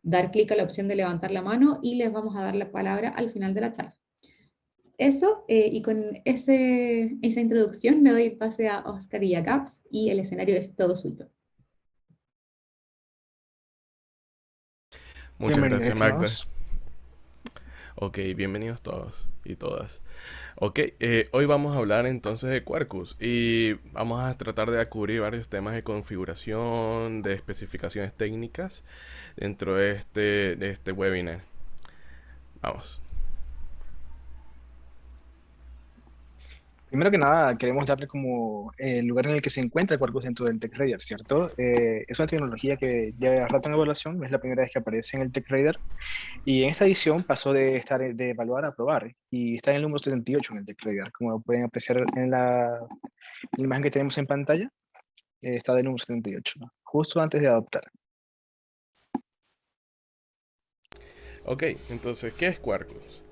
dar clic a la opción de levantar la mano y les vamos a dar la palabra al final de la charla. Eso, y con esa introducción me doy el pase a Oscar y a Caps y el escenario es todo suyo. Muchas gracias, Magda. Bienvenidos. Ok, bienvenidos todos y todas. Ok, hoy vamos a hablar entonces de Quarkus y vamos a tratar de cubrir varios temas de configuración, de especificaciones técnicas dentro de este webinar. Vamos. Primero que nada, queremos darle como el lugar en el que se encuentra Quarkus dentro del TechRadar, ¿cierto? Es una tecnología que lleva rato en evaluación, no es la primera vez que aparece en el TechRadar, y en esta edición pasó de evaluar a probar, y está en el número 78 en el TechRadar. Como pueden apreciar en la imagen que tenemos en pantalla, está del número 78, ¿no? Justo antes de adoptar. Ok, entonces, ¿qué es Quarkus?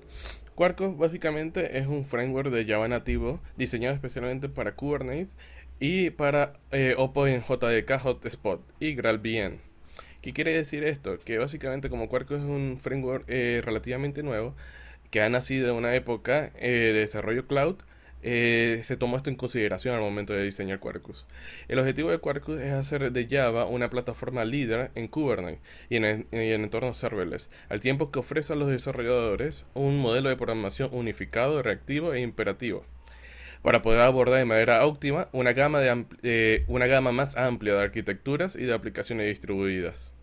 Quarkus básicamente es un framework de Java nativo diseñado especialmente para Kubernetes y para OpenJDK Hotspot y GraalVM. ¿Qué quiere decir esto? Que básicamente como Quarkus es un framework relativamente nuevo que ha nacido en una época de desarrollo cloud, se tomó esto en consideración al momento de diseñar Quarkus. El objetivo de Quarkus es hacer de Java una plataforma líder en Kubernetes y en entornos serverless, al tiempo que ofrece a los desarrolladores un modelo de programación unificado, reactivo e imperativo, para poder abordar de manera óptima una gama más amplia de arquitecturas y de aplicaciones distribuidas.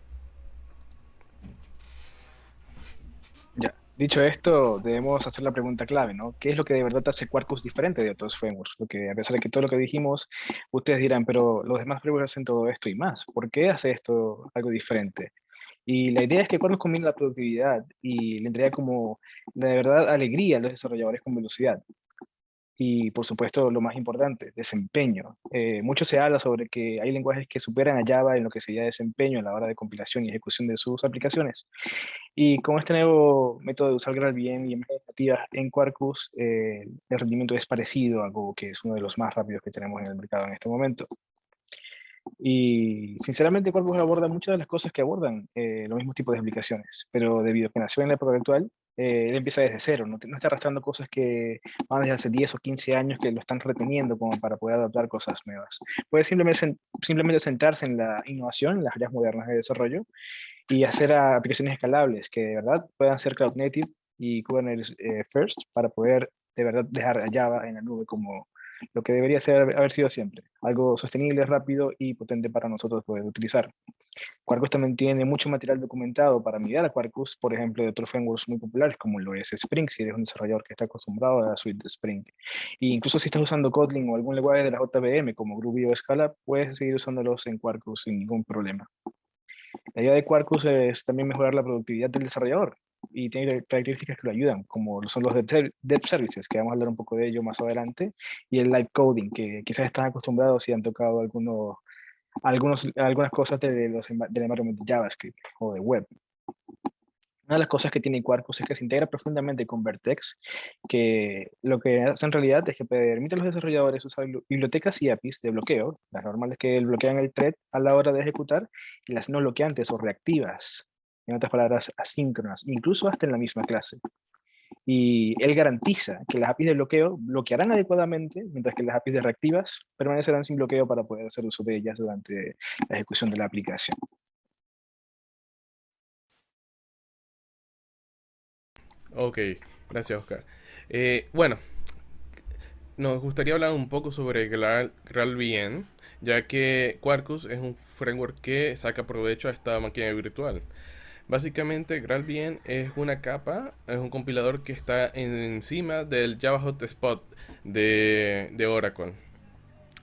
Ya. Dicho esto, debemos hacer la pregunta clave, ¿no? ¿Qué es lo que de verdad hace Quarkus diferente de otros frameworks? Porque a pesar de que todo lo que dijimos, ustedes dirán, pero los demás frameworks hacen todo esto y más. ¿Por qué hace esto algo diferente? Y la idea es que Quarkus combina la productividad y le entrega como de verdad alegría a los desarrolladores con velocidad. Y por supuesto, lo más importante, desempeño. Mucho se habla sobre que hay lenguajes que superan a Java en lo que sería desempeño a la hora de compilación y ejecución de sus aplicaciones. Y con este nuevo método de usar GraalVM y imágenes nativas en Quarkus, el rendimiento es parecido a Go, que es uno de los más rápidos que tenemos en el mercado en este momento. Y sinceramente Quarkus aborda muchas de las cosas que abordan los mismos tipos de aplicaciones, pero debido a que nació en la época actual, él empieza desde cero, no está arrastrando cosas que van desde hace 10 o 15 años que lo están reteniendo como para poder adaptar cosas nuevas. Puede simplemente centrarse en la innovación, en las áreas modernas de desarrollo, y hacer aplicaciones escalables que de verdad puedan ser Cloud Native y Kubernetes First para poder de verdad dejar a Java en la nube como lo que debería haber sido siempre, algo sostenible, rápido y potente para nosotros poder utilizar. Quarkus también tiene mucho material documentado para migrar a Quarkus, por ejemplo, de otros frameworks muy populares como lo es Spring, si eres un desarrollador que está acostumbrado a la suite de Spring. E incluso si estás usando Kotlin o algún lenguaje de la JVM como Groovy o Scala, puedes seguir usándolos en Quarkus sin ningún problema. La idea de Quarkus es también mejorar la productividad del desarrollador y tiene características que lo ayudan, como son los dev services, que vamos a hablar un poco de ello más adelante, y el live coding, que quizás están acostumbrados y han tocado algunas cosas del environment de JavaScript o de web. Una de las cosas que tiene Quarkus es que se integra profundamente con Vertex, que lo que hace en realidad es que permite a los desarrolladores usar bibliotecas y APIs de bloqueo, las normales que bloquean el thread a la hora de ejecutar, y las no bloqueantes o reactivas, en otras palabras, asíncronas, incluso hasta en la misma clase. Y él garantiza que las APIs de bloqueo bloquearán adecuadamente, mientras que las APIs de reactivas permanecerán sin bloqueo para poder hacer uso de ellas durante la ejecución de la aplicación. Ok, gracias Oscar. Bueno, nos gustaría hablar un poco sobre GraalVM, ya que Quarkus es un framework que saca provecho a esta máquina virtual. Básicamente, GraalVM es una capa, es un compilador que está encima del Java Hotspot de Oracle.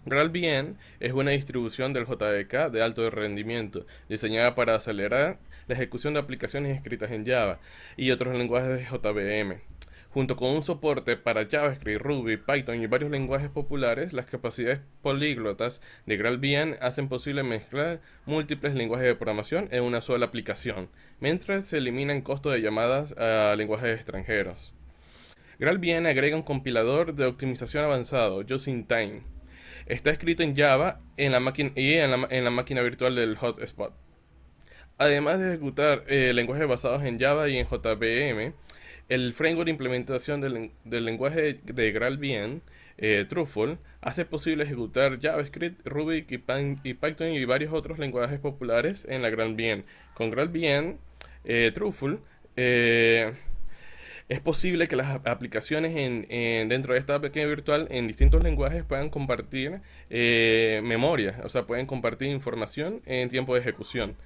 GraalVM es una distribución del JDK de alto rendimiento, diseñada para acelerar la ejecución de aplicaciones escritas en Java y otros lenguajes de JVM. Junto con un soporte para JavaScript, Ruby, Python y varios lenguajes populares, las capacidades políglotas de GraalVM hacen posible mezclar múltiples lenguajes de programación en una sola aplicación, mientras se eliminan costos de llamadas a lenguajes extranjeros. GraalVM agrega un compilador de optimización avanzado, Just in Time. Está escrito en Java en la máquina en la máquina virtual del hotspot. Además de ejecutar lenguajes basados en Java y en JVM, el framework de implementación del lenguaje de GraalVM, Truffle, hace posible ejecutar JavaScript, Ruby y Python y varios otros lenguajes populares en la GraalVM. Con GraalVM, Truffle, es posible que las aplicaciones dentro de esta pequeña virtual en distintos lenguajes puedan compartir memoria, o sea, pueden compartir información en tiempo de ejecución.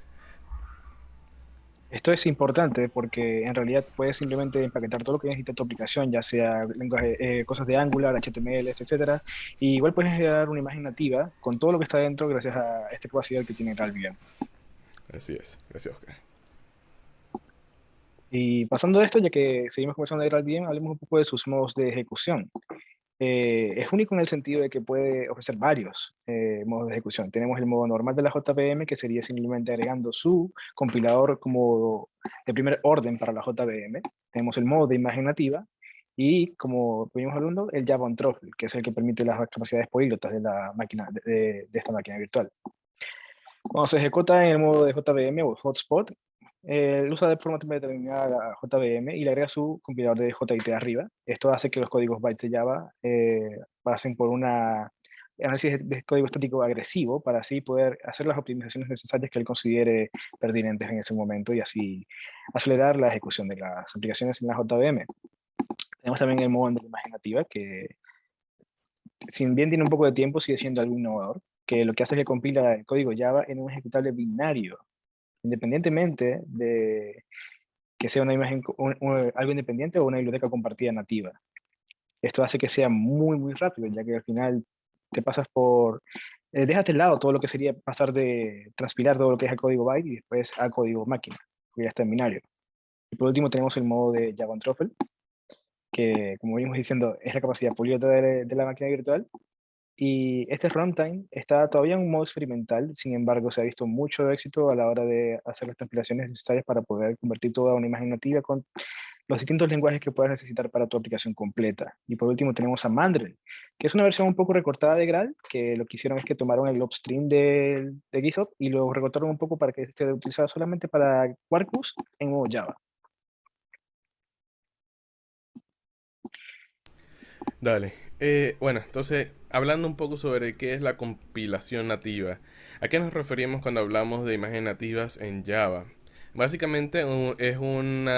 Esto es importante porque en realidad puedes simplemente empaquetar todo lo que necesita tu aplicación, ya sea lenguaje, cosas de Angular, HTML, etcétera, y igual puedes generar una imagen nativa con todo lo que está dentro gracias a esta capacidad que tiene GraalVM. Así es, gracias Oscar. Y pasando de esto, ya que seguimos conversando de GraalVM, hablemos un poco de sus modos de ejecución. Es único en el sentido de que puede ofrecer varios modos de ejecución. Tenemos el modo normal de la JVM, que sería simplemente agregando su compilador como de primer orden para la JVM. Tenemos el modo de imagen nativa y, como venimos hablando, el Java on Truffle, que es el que permite las capacidades políglotas de la máquina, de esta máquina virtual. Cuando se ejecuta en el modo de JVM o hotspot, usa de forma determinada la JVM y le agrega su compilador de JIT arriba. Esto hace que los códigos bytes de Java pasen por una análisis de código estático agresivo para así poder hacer las optimizaciones necesarias que él considere pertinentes en ese momento y así acelerar la ejecución de las aplicaciones en la JVM. Tenemos también el modo de imagen nativa, que si bien tiene un poco de tiempo, sigue siendo algo innovador, que lo que hace es que compila el código Java en un ejecutable binario, independientemente de que sea una imagen, algo independiente o una biblioteca compartida nativa. Esto hace que sea muy rápido, ya que al final te pasas por... dejas de lado todo lo que sería pasar de transpilar todo lo que es el código byte y después al código máquina, que ya está en binario. Y por último tenemos el modo de Java on Truffle, que como venimos diciendo es la capacidad políglota de la máquina virtual. Y este runtime está todavía en un modo experimental, sin embargo se ha visto mucho éxito a la hora de hacer las transpilaciones necesarias para poder convertir toda una imagen nativa con los distintos lenguajes que puedas necesitar para tu aplicación completa. Y por último tenemos a Mandrill, que es una versión un poco recortada de Graal, que lo que hicieron es que tomaron el upstream de GitHub y lo recortaron un poco para que esté utilizado solamente para Quarkus en modo Java. Dale. Bueno, entonces, hablando un poco sobre qué es la compilación nativa. ¿A qué nos referimos cuando hablamos de imágenes nativas en Java? Básicamente es un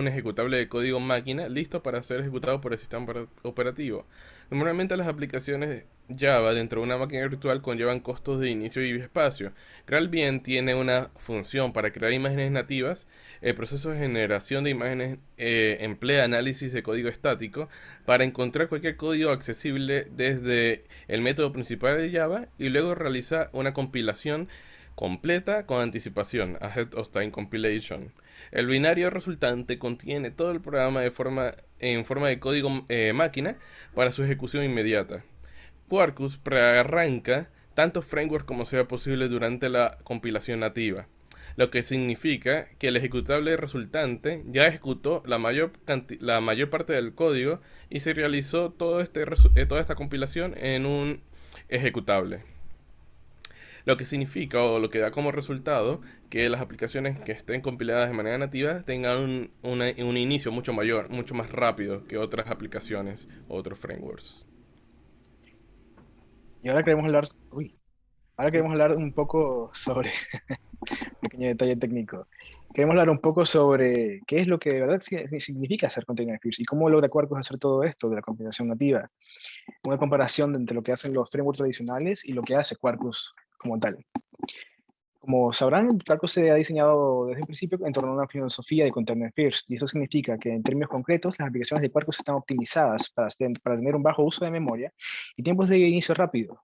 ejecutable de código máquina listo para ser ejecutado por el sistema operativo. Normalmente las aplicaciones Java dentro de una máquina virtual conllevan costos de inicio y espacio. GraalVM tiene una función para crear imágenes nativas. El proceso de generación de imágenes emplea análisis de código estático para encontrar cualquier código accesible desde el método principal de Java y luego realiza una compilación completa con anticipación, ahead of time compilation. El binario resultante contiene todo el programa en forma de código máquina para su ejecución inmediata. Quarkus prearranca tantos frameworks como sea posible durante la compilación nativa. lo que significa que el ejecutable resultante ya ejecutó la mayor parte del código y se realizó toda esta compilación en un ejecutable. Lo que significa o lo que da como resultado que las aplicaciones que estén compiladas de manera nativa tengan un inicio mucho mayor, mucho más rápido que otras aplicaciones o otros frameworks. Y ahora queremos hablar, ahora queremos hablar un poco sobre, pequeño detalle técnico. Queremos hablar un poco sobre qué es lo que de verdad significa hacer Container First y cómo logra Quarkus hacer todo esto de la compilación nativa. Una comparación entre lo que hacen los frameworks tradicionales y lo que hace Quarkus como tal. Como sabrán, Quarkus se ha diseñado desde un principio en torno a una filosofía de Container First, y eso significa que en términos concretos las aplicaciones de Quarkus están optimizadas para tener un bajo uso de memoria y tiempos de inicio rápido.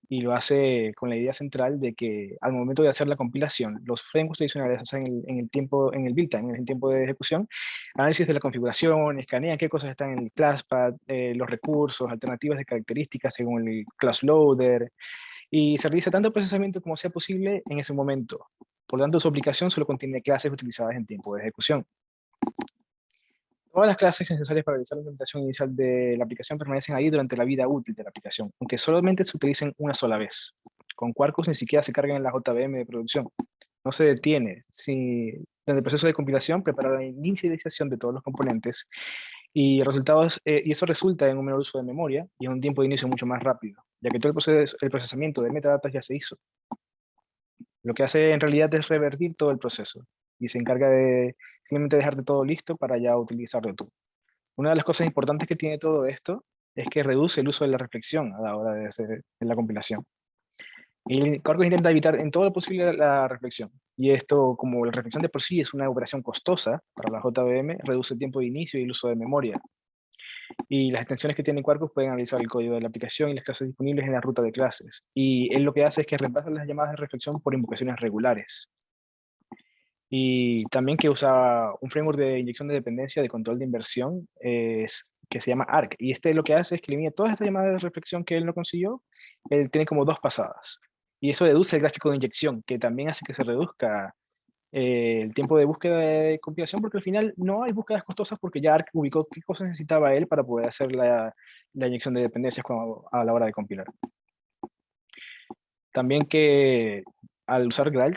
Y lo hace con la idea central de que al momento de hacer la compilación, los frameworks tradicionales hacen en el tiempo, en el build time, en el tiempo de ejecución, análisis de la configuración, escanean qué cosas están en el ClassPath, los recursos, alternativas de características según el class loader, y se realiza tanto procesamiento como sea posible en ese momento. Por lo tanto, su aplicación solo contiene clases utilizadas en tiempo de ejecución. Todas las clases necesarias para realizar la implementación inicial de la aplicación permanecen ahí durante la vida útil de la aplicación, aunque solamente se utilicen una sola vez. Con Quarkus ni siquiera se cargan en la JVM de producción. No se detiene. Durante el proceso de compilación prepara la inicialización de todos los componentes y eso resulta en un menor uso de memoria y en un tiempo de inicio mucho más rápido, ya que todo el procesamiento de metadatos ya se hizo. Lo que hace en realidad es revertir todo el proceso y se encarga de simplemente dejarte todo listo para ya utilizarlo tú. Una de las cosas importantes que tiene todo esto es que reduce el uso de la reflexión a la hora de hacer la compilación. Y Quarkus intenta evitar en todo lo posible la reflexión. Y esto, como la reflexión de por sí es una operación costosa para la JVM, reduce el tiempo de inicio y el uso de memoria. Y las extensiones que tiene Quarkus pueden analizar el código de la aplicación y las clases disponibles en la ruta de clases. Y él lo que hace es que reemplaza las llamadas de reflexión por invocaciones regulares. Y también que usa un framework de inyección de dependencia de control de inversión que se llama ARC. Y lo que hace es que elimina todas estas llamadas de reflexión que él no consiguió. Él tiene como 2 pasadas. Y eso deduce el gráfico de inyección, que también hace que se reduzca el tiempo de búsqueda de compilación, porque al final no hay búsquedas costosas porque ya ARC ubicó qué cosas necesitaba él para poder hacer la inyección de dependencias a la hora de compilar. También que al usar Graal,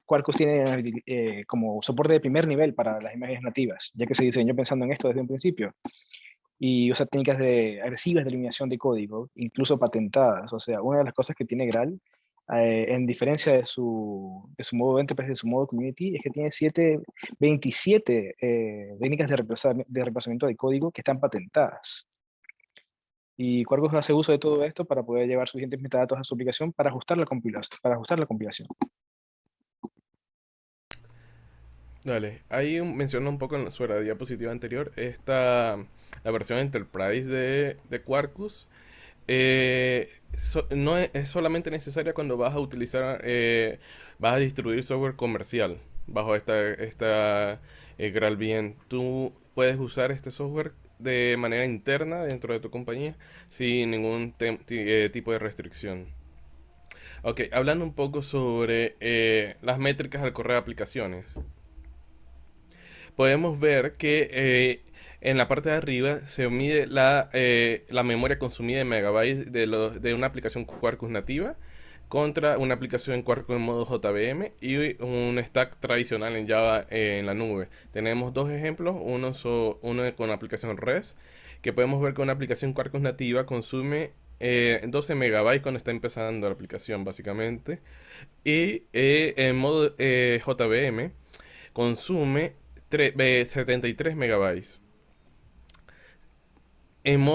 Quarkus tiene como soporte de primer nivel para las imágenes nativas, ya que se diseñó pensando en esto desde un principio. Y usa técnicas agresivas de eliminación de código, incluso patentadas. O sea, una de las cosas que tiene Graal, en diferencia de su modo Enterprise, de su modo Community, es que tiene 27 técnicas de reemplazamiento de código que están patentadas. Y Quarkus hace uso de todo esto para poder llevar suficientes metadatos a su aplicación para ajustar la compilación. Dale, ahí menciona un poco sobre la diapositiva anterior, la versión Enterprise de Quarkus. No es solamente necesaria cuando vas a utilizar, vas a distribuir software comercial bajo esta GraalVM. Tú puedes usar este software de manera interna dentro de tu compañía sin ningún tipo de restricción. Ok, hablando un poco sobre las métricas al correo de aplicaciones. Podemos ver que en la parte de arriba se mide la memoria consumida en megabytes de una aplicación Quarkus nativa contra una aplicación Quarkus en modo JVM y un stack tradicional en Java en la nube. Tenemos 2 ejemplos, uno con la aplicación REST, que podemos ver que una aplicación Quarkus nativa consume 12 megabytes cuando está empezando la aplicación básicamente, y en modo JVM consume 73 megabytes. En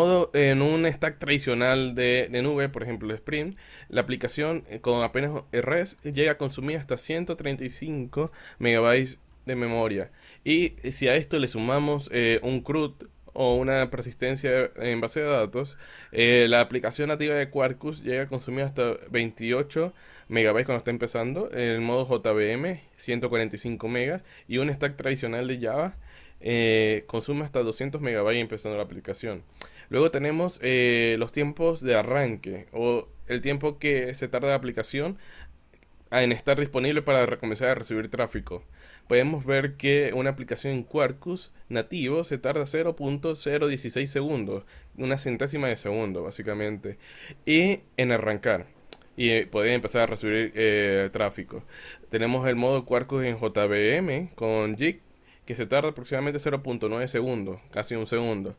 un stack tradicional de nube, por ejemplo Spring, la aplicación con apenas REST llega a consumir hasta 135 megabytes de memoria. Y si a esto le sumamos un CRUD o una persistencia en base de datos, la aplicación nativa de Quarkus llega a consumir hasta 28 megabytes cuando está empezando, en el modo JVM 145 megas, y un stack tradicional de Java consume hasta 200 megabytes empezando la aplicación. Luego tenemos los tiempos de arranque o el tiempo que se tarda la aplicación en estar disponible para comenzar a recibir tráfico. Podemos ver que una aplicación en Quarkus nativo se tarda 0.016 segundos, una centésima de segundo básicamente, y en arrancar. Y pueden empezar a recibir tráfico. Tenemos el modo Quarkus en JVM con Jig, que se tarda aproximadamente 0.9 segundos, casi un segundo.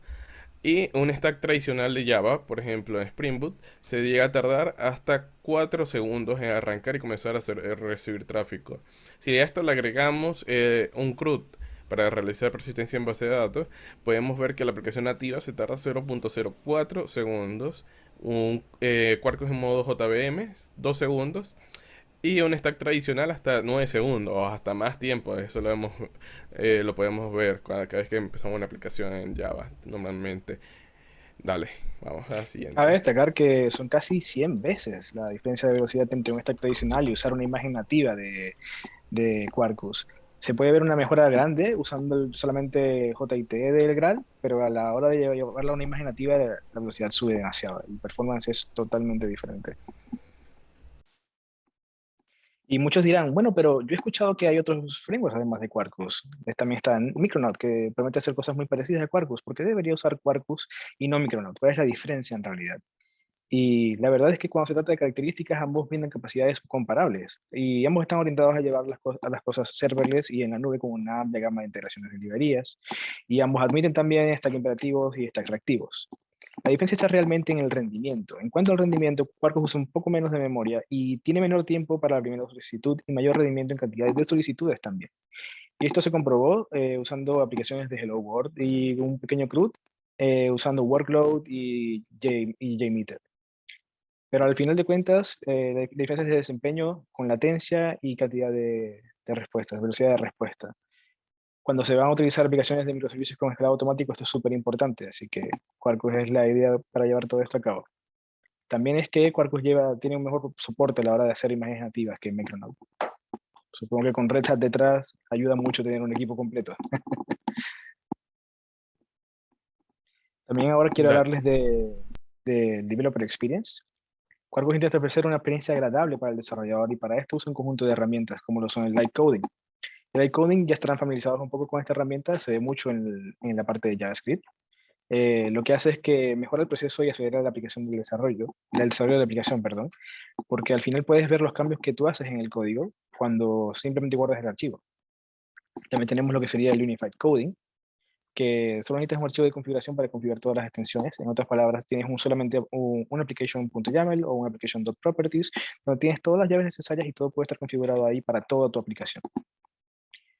Y un stack tradicional de Java, por ejemplo en Spring Boot, se llega a tardar hasta 4 segundos en arrancar y comenzar a recibir tráfico. Si a esto le agregamos un CRUD para realizar persistencia en base de datos, podemos ver que la aplicación nativa se tarda 0.04 segundos, un Quarkus en modo JVM 2 segundos, y un stack tradicional hasta 9 segundos o hasta más tiempo. Eso lo podemos ver cada vez que empezamos una aplicación en Java normalmente. Dale, vamos a la Cabe siguiente. destacar que son casi 100 veces la diferencia de velocidad entre un stack tradicional y usar una imagen nativa de Quarkus. Se puede ver una mejora grande usando solamente JIT del Graal, pero a la hora de llevarla a una imagen nativa, la velocidad sube demasiado. El performance es totalmente diferente. Y muchos dirán, bueno, pero yo he escuchado que hay otros frameworks además de Quarkus. También está Micronaut, que promete hacer cosas muy parecidas a Quarkus. ¿Por qué debería usar Quarkus y no Micronaut? ¿Cuál es la diferencia en realidad? Y la verdad es que cuando se trata de características, ambos brindan capacidades comparables. Y ambos están orientados a llevar a las cosas serverless y en la nube con una amplia gama de integraciones de librerías. Y ambos admiten también stacks imperativos y stacks reactivos. La diferencia está realmente en el rendimiento. En cuanto al rendimiento, Quarkus usa un poco menos de memoria y tiene menor tiempo para la primera solicitud y mayor rendimiento en cantidades de solicitudes también. Y esto se comprobó usando aplicaciones de Hello World y un pequeño CRUD, usando Workload y JMeter. Pero al final de cuentas, diferencias de desempeño con latencia y cantidad de respuestas, velocidad de respuesta. Cuando se van a utilizar aplicaciones de microservicios con escalado automático, esto es súper importante, así que Quarkus es la idea para llevar todo esto a cabo. También es que Quarkus tiene un mejor soporte a la hora de hacer imágenes nativas que Micronaut. Supongo que con Red Hat detrás ayuda mucho tener un equipo completo. También ahora quiero Dale. hablarles de Developer Experience. Quarkus intenta ofrecer una experiencia agradable para el desarrollador y para esto usa un conjunto de herramientas como lo son el Light Coding. El Light Coding ya estarán familiarizados un poco con esta herramienta, se ve mucho en la parte de JavaScript. Lo que hace es que mejora el proceso y acelera la aplicación del desarrollo de la aplicación, perdón, porque al final puedes ver los cambios que tú haces en el código cuando simplemente guardas el archivo. También tenemos lo que sería el Unified Coding, que solo necesitas un archivo de configuración para configurar todas las extensiones. En otras palabras, tienes solamente un application.yaml o un application.properties, donde tienes todas las llaves necesarias y todo puede estar configurado ahí para toda tu aplicación.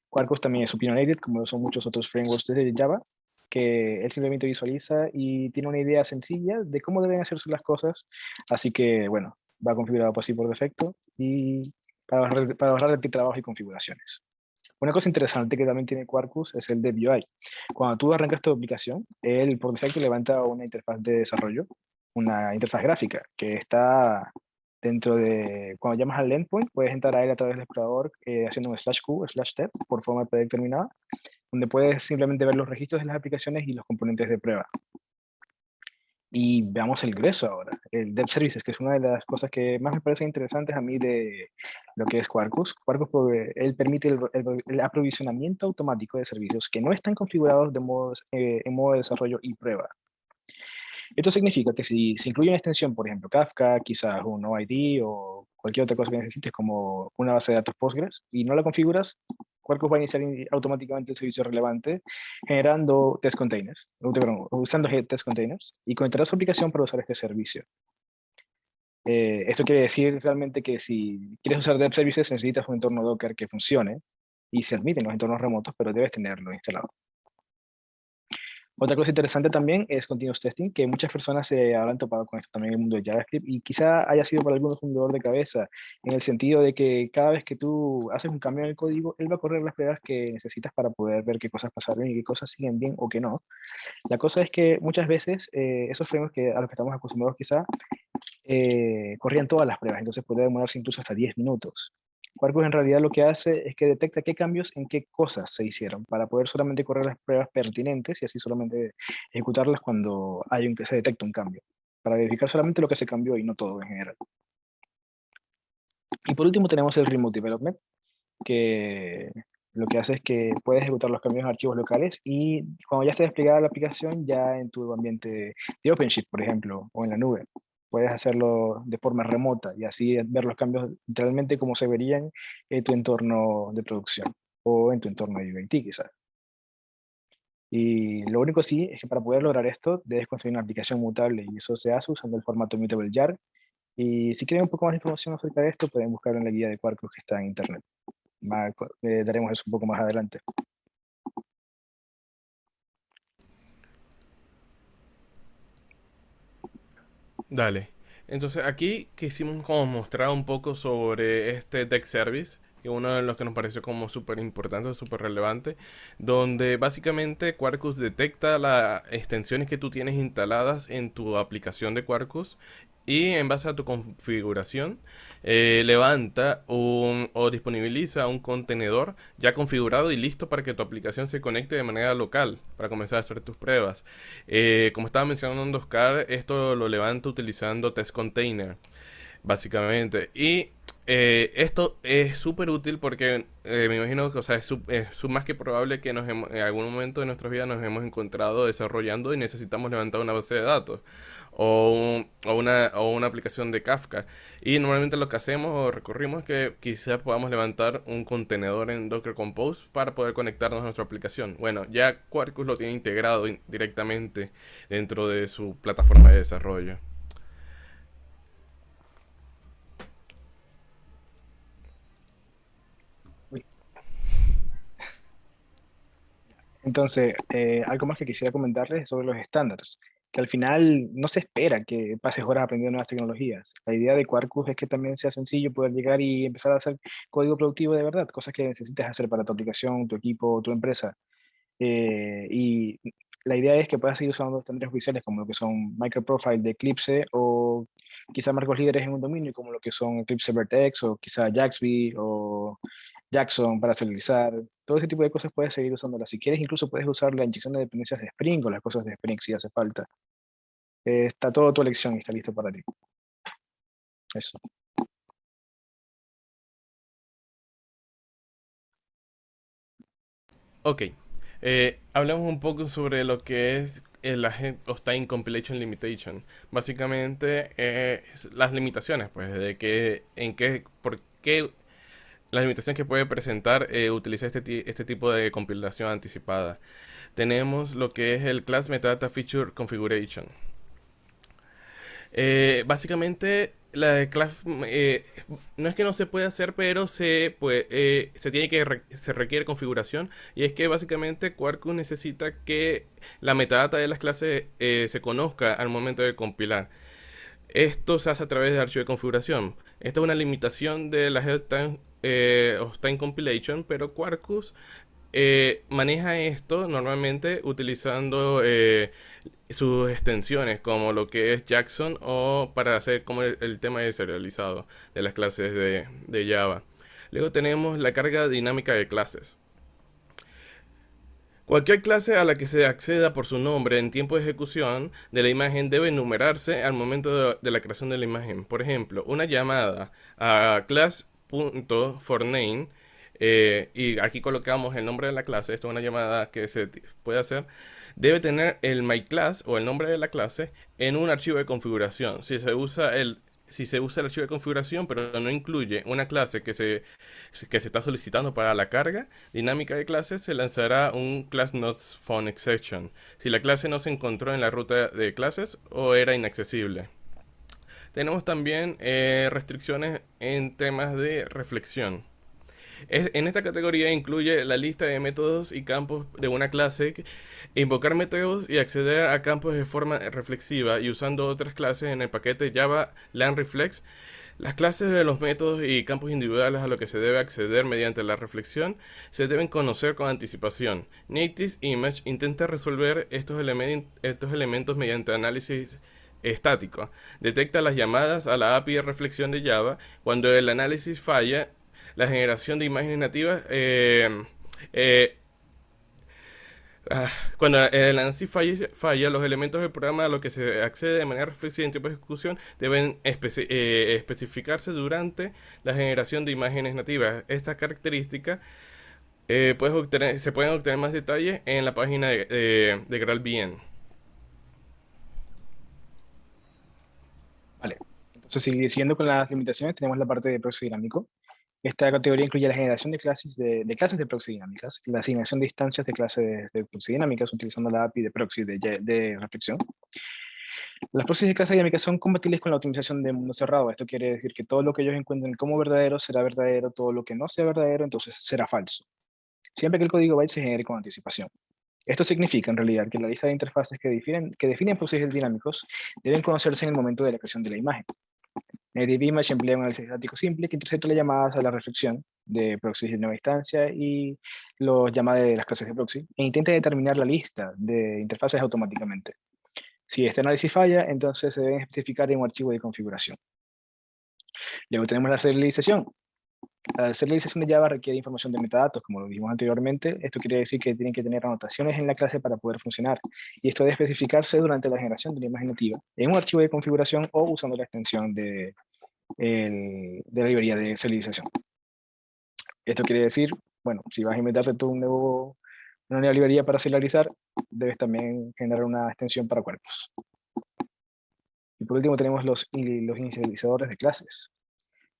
Quarkus también es opinionated, como son muchos otros frameworks de Java, que él simplemente visualiza y tiene una idea sencilla de cómo deben hacerse las cosas, así que, bueno, va configurado así por defecto y para ahorrar de trabajo y configuraciones. Una cosa interesante que también tiene Quarkus es el Dev UI. Cuando tú arrancas tu aplicación, él por defecto levanta una interfaz de desarrollo, una interfaz gráfica que está dentro de, cuando llamas al endpoint, puedes entrar a él a través del explorador haciendo un /q/dev por forma predeterminada, donde puedes simplemente ver los registros de las aplicaciones y los componentes de prueba. Y veamos el grueso ahora, el Dev Services, que es una de las cosas que más me parecen interesantes a mí de lo que es Quarkus. Quarkus él permite el aprovisionamiento automático de servicios que no están configurados en modo de desarrollo y prueba. Esto significa que si se incluye una extensión, por ejemplo, Kafka, quizás un OID o cualquier otra cosa que necesites como una base de datos Postgres y no la configuras, Quarkus va a iniciar automáticamente el servicio relevante generando test containers, usando test containers y conectará su aplicación para usar este servicio. Esto quiere decir realmente que si quieres usar Dev Services necesitas un entorno Docker que funcione y se admiten los entornos remotos, pero debes tenerlo instalado. Otra cosa interesante también es Continuous Testing, que muchas personas se habrán topado con esto también en el mundo de JavaScript y quizá haya sido para algunos un dolor de cabeza, en el sentido de que cada vez que tú haces un cambio en el código, él va a correr las pruebas que necesitas para poder ver qué cosas pasaron y qué cosas siguen bien o qué no. La cosa es que muchas veces esos frameworks a los que estamos acostumbrados quizá corrían todas las pruebas, entonces puede demorarse incluso hasta 10 minutos. Quarkus en realidad lo que hace es que detecta qué cambios en qué cosas se hicieron para poder solamente correr las pruebas pertinentes y así solamente ejecutarlas cuando se detecta un cambio, para verificar solamente lo que se cambió y no todo en general. Y por último tenemos el Remote Development, que lo que hace es que puedes ejecutar los cambios en archivos locales y cuando ya esté desplegada la aplicación, ya en tu ambiente de OpenShift, por ejemplo, o en la nube, puedes hacerlo de forma remota y así ver los cambios literalmente como se verían en tu entorno de producción o en tu entorno de UAT quizás. Y lo único sí es que para poder lograr esto debes construir una aplicación mutable y eso se hace usando el formato Mutable Jar. Y si quieren un poco más de información acerca de esto, pueden buscarlo en la guía de Quarkus que está en internet. Daremos eso un poco más adelante. Dale. Entonces aquí quisimos como mostrar un poco sobre este Tech Service, y uno de los que nos pareció como súper importante, súper relevante, donde básicamente Quarkus detecta las extensiones que tú tienes instaladas en tu aplicación de Quarkus y en base a tu configuración levanta o disponibiliza un contenedor ya configurado y listo para que tu aplicación se conecte de manera local para comenzar a hacer tus pruebas. Como estaba mencionando Oscar, esto lo levanta utilizando Test Container, básicamente. Y esto es súper útil porque me imagino que, o sea, es más que probable que en algún momento de nuestras vidas nos hemos encontrado desarrollando y necesitamos levantar una base de datos o una aplicación de Kafka. Y normalmente lo que hacemos o recurrimos es que quizás podamos levantar un contenedor en Docker Compose para poder conectarnos a nuestra aplicación. Bueno, ya Quarkus lo tiene integrado directamente dentro de su plataforma de desarrollo. Uy. Entonces, algo más que quisiera comentarles es sobre los estándares, que al final no se espera que pases horas aprendiendo nuevas tecnologías. La idea de Quarkus es que también sea sencillo poder llegar y empezar a hacer código productivo de verdad, cosas que necesites hacer para tu aplicación, tu equipo, tu empresa. Y la idea es que puedas seguir usando estándares oficiales como lo que son Microprofile de Eclipse o quizá marcos líderes en un dominio como lo que son Eclipse Vertex o quizá Jaxby o Jackson para serializar. Todo ese tipo de cosas puedes seguir usándolas. Si quieres, incluso puedes usar la inyección de dependencias de Spring o las cosas de Spring si hace falta. Está todo tu elección y está listo para ti. Eso. Ok, hablamos un poco sobre lo que es el Agent of Time Compilation Limitation. Básicamente, las limitaciones, pues, de que, por qué la limitación que puede presentar utilizar este tipo de compilación anticipada. Tenemos lo que es el Class Metadata Feature Configuration. Básicamente, la de class no es que no se puede hacer, pero se requiere configuración. Y es que básicamente Quarkus necesita que la metadata de las clases se conozca al momento de compilar. Esto se hace a través del archivo de configuración. Esta es una limitación de la of Time Compilation, pero Quarkus maneja esto normalmente utilizando sus extensiones como lo que es Jackson o para hacer como el tema de serializado de las clases de Java. Luego tenemos la carga dinámica de clases. Cualquier clase a la que se acceda por su nombre en tiempo de ejecución de la imagen debe enumerarse al momento de la creación de la imagen. Por ejemplo, una llamada a class.forName y aquí colocamos el nombre de la clase. Esto es una llamada que se puede hacer. Debe tener el myClass o el nombre de la clase en un archivo de configuración. Si se usa el archivo de configuración, pero no incluye una clase que se está solicitando para la carga dinámica de clases, se lanzará un class not found exception. Si la clase no se encontró en la ruta de clases o era inaccesible. Tenemos también restricciones en temas de reflexión. En esta categoría incluye la lista de métodos y campos de una clase, invocar métodos y acceder a campos de forma reflexiva y usando otras clases en el paquete Java LangReflex. Las clases de los métodos y campos individuales a los que se debe acceder mediante la reflexión se deben conocer con anticipación. Native Image intenta resolver estos elementos mediante análisis estático. Detecta las llamadas a la API de reflexión de Java. Cuando el análisis falla, la generación de imágenes nativas Cuando el ANSI falla, los elementos del programa a los que se accede de manera reflexiva en tiempo de ejecución deben especificarse durante la generación de imágenes nativas. Estas características se pueden obtener más detalles en la página de GraalVM. Vale. Entonces, siguiendo con las limitaciones, tenemos la parte de proxy dinámico. Esta categoría incluye la generación de clases de proxy dinámicas, la asignación de instancias de clases de proxy dinámicas utilizando la API de proxy de reflexión. Las proxies de clase dinámica son compatibles con la optimización de mundo cerrado. Esto quiere decir que todo lo que ellos encuentren como verdadero será verdadero, todo lo que no sea verdadero entonces será falso, siempre que el código byte se genere con anticipación. Esto significa en realidad que la lista de interfaces que definen proxies dinámicos deben conocerse en el momento de la creación de la imagen. Native Image emplea un análisis estático simple que intercepta las llamadas a la reflexión de proxies de nueva instancia y los llamadas de las clases de proxy e intenta determinar la lista de interfaces automáticamente. Si este análisis falla, entonces se deben especificar en un archivo de configuración. Luego tenemos la serialización. La serialización de Java requiere información de metadatos, como lo dijimos anteriormente. Esto quiere decir que tienen que tener anotaciones en la clase para poder funcionar. Y esto debe especificarse durante la generación de la imagen nativa en un archivo de configuración o usando la extensión de la librería de serialización. Esto quiere decir, bueno, si vas a inventarte tú una nueva librería para serializar, debes también generar una extensión para cuerpos. Y por último tenemos los inicializadores de clases.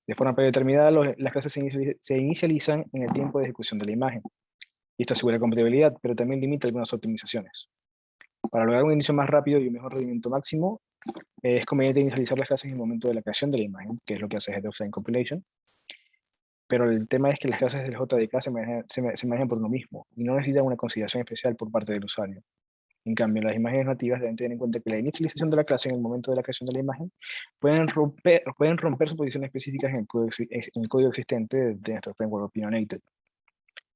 De forma predeterminada, las clases se inicializan en el tiempo de ejecución de la imagen. Y esto asegura compatibilidad, pero también limita algunas optimizaciones. Para lograr un inicio más rápido y un mejor rendimiento máximo, es conveniente inicializar las clases en el momento de la creación de la imagen, que es lo que hace Head of Time Compilation. Pero el tema es que las clases del JDK se manejan por uno mismo y no necesitan una consideración especial por parte del usuario. En cambio, las imágenes nativas deben tener en cuenta que la inicialización de la clase en el momento de la creación de la imagen pueden romper sus posiciones específicas en el código existente de nuestro framework Opinionated.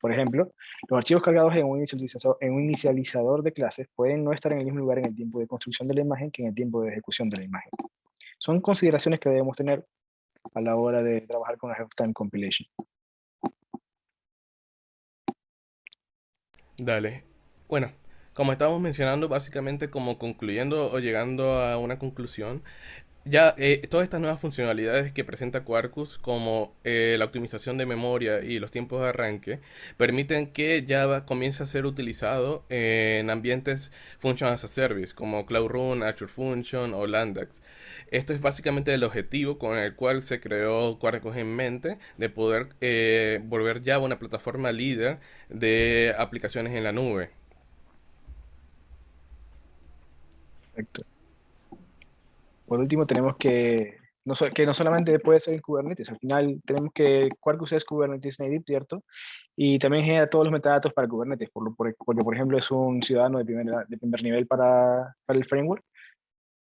Por ejemplo, los archivos cargados en un inicializador de clases pueden no estar en el mismo lugar en el tiempo de construcción de la imagen que en el tiempo de ejecución de la imagen. Son consideraciones que debemos tener a la hora de trabajar con la Half-Time Compilation. Dale. Bueno, como estábamos mencionando, básicamente como concluyendo o llegando a una conclusión, ya todas estas nuevas funcionalidades que presenta Quarkus, como la optimización de memoria y los tiempos de arranque, permiten que Java comience a ser utilizado en ambientes Function as a Service, como Cloud Run, Azure Function o Landax. Esto es básicamente el objetivo con el cual se creó Quarkus en mente, de poder volver Java una plataforma líder de aplicaciones en la nube. Perfecto. Por último, tenemos que no solamente puede ser en Kubernetes, al final tenemos que Quarkus es Kubernetes Native, ¿cierto? Y también genera todos los metadatos para Kubernetes, porque, por ejemplo, es un ciudadano de primer nivel para el framework.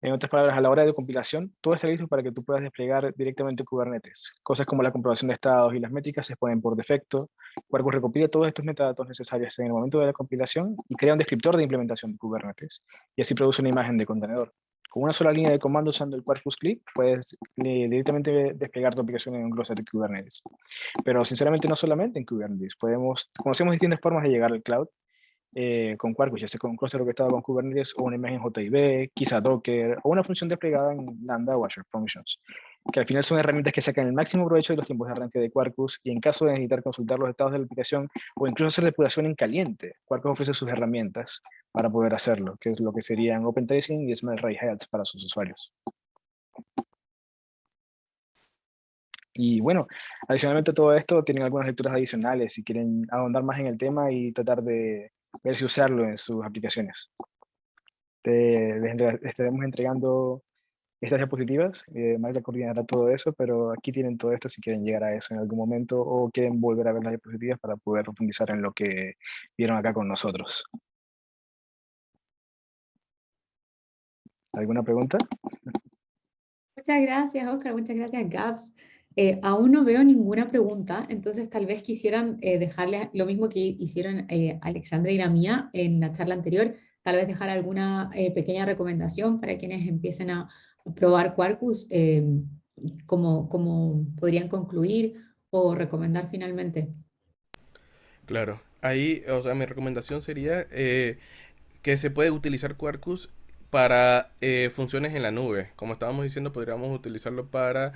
En otras palabras, a la hora de compilación, todo está listo para que tú puedas desplegar directamente Kubernetes. Cosas como la comprobación de estados y las métricas se ponen por defecto. Quarkus recopila todos estos metadatos necesarios en el momento de la compilación y crea un descriptor de implementación de Kubernetes. Y así produce una imagen de contenedor. Con una sola línea de comando usando el Quarkus clip, puedes directamente desplegar tu aplicación en un clúster de Kubernetes. Pero sinceramente no solamente en Kubernetes. Conocemos distintas formas de llegar al cloud con Quarkus, ya sea con un clúster orquestado con Kubernetes o una imagen JIB, quizá Docker, o una función desplegada en Lambda o Azure Functions, que al final son herramientas que sacan el máximo provecho de los tiempos de arranque de Quarkus y en caso de necesitar consultar los estados de la aplicación o incluso hacer depuración en caliente, Quarkus ofrece sus herramientas para poder hacerlo, que es lo que serían Open Tracing y Smell Ray Heads para sus usuarios. Y bueno, adicionalmente a todo esto, tienen algunas lecturas adicionales si quieren ahondar más en el tema y tratar de ver si usarlo en sus aplicaciones. Les estaremos entregando estas diapositivas. Magda coordinará todo eso, pero aquí tienen todo esto si quieren llegar a eso en algún momento o quieren volver a ver las diapositivas para poder profundizar en lo que vieron acá con nosotros. ¿Alguna pregunta? Muchas gracias, Oscar. Muchas gracias, Gabs. Aún no veo ninguna pregunta, entonces tal vez quisieran dejarle lo mismo que hicieron Alexandra y la mía en la charla anterior, tal vez dejar alguna pequeña recomendación para quienes empiecen a probar Quarkus, cómo podrían concluir o recomendar finalmente. Claro. ahí, o sea, mi recomendación sería que se puede utilizar Quarkus para funciones en la nube. Como estábamos diciendo, podríamos utilizarlo para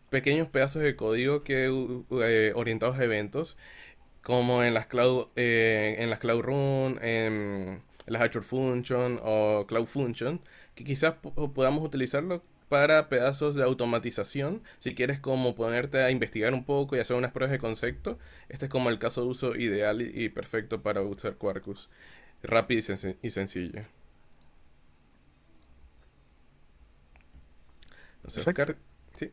pequeños pedazos de código que orientados a eventos, como en las Cloud Run, en las Azure Function o Cloud Function, que quizás podamos utilizarlo para pedazos de automatización. Si quieres como ponerte a investigar un poco y hacer unas pruebas de concepto, este es como el caso de uso ideal y perfecto para usar Quarkus. Rápido y sencillo. Entonces, Perfecto. Oscar, sí.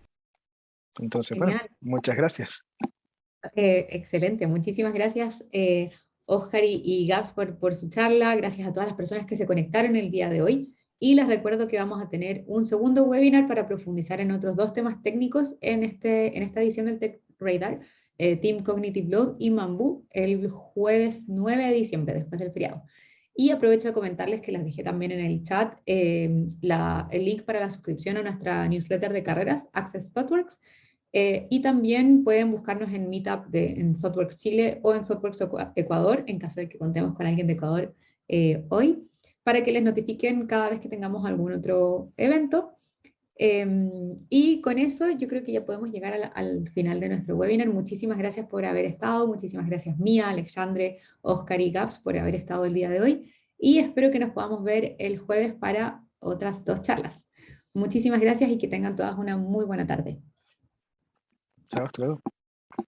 Entonces, bueno, Genial. muchas gracias. Excelente, muchísimas gracias Oscar y Gabs por su charla, gracias a todas las personas que se conectaron el día de hoy y les recuerdo que vamos a tener un segundo webinar para profundizar en otros dos temas técnicos en esta edición del Tech Radar, Team Cognitive Load y Mambu, el jueves 9 de diciembre, después del feriado. Y aprovecho de comentarles que les dejé también en el chat el link para la suscripción a nuestra newsletter de carreras, Access ThoughtWorks. Y también pueden buscarnos en Meetup en ThoughtWorks Chile o en ThoughtWorks Ecuador, en caso de que contemos con alguien de Ecuador hoy, para que les notifiquen cada vez que tengamos algún otro evento. Y con eso yo creo que ya podemos llegar al final de nuestro webinar. Muchísimas gracias por haber estado, muchísimas gracias Mía, Alexandre, Oscar y Gabs por haber estado el día de hoy y espero que nos podamos ver el jueves para otras dos charlas. Muchísimas gracias y que tengan todas una muy buena tarde. Chao, hasta luego.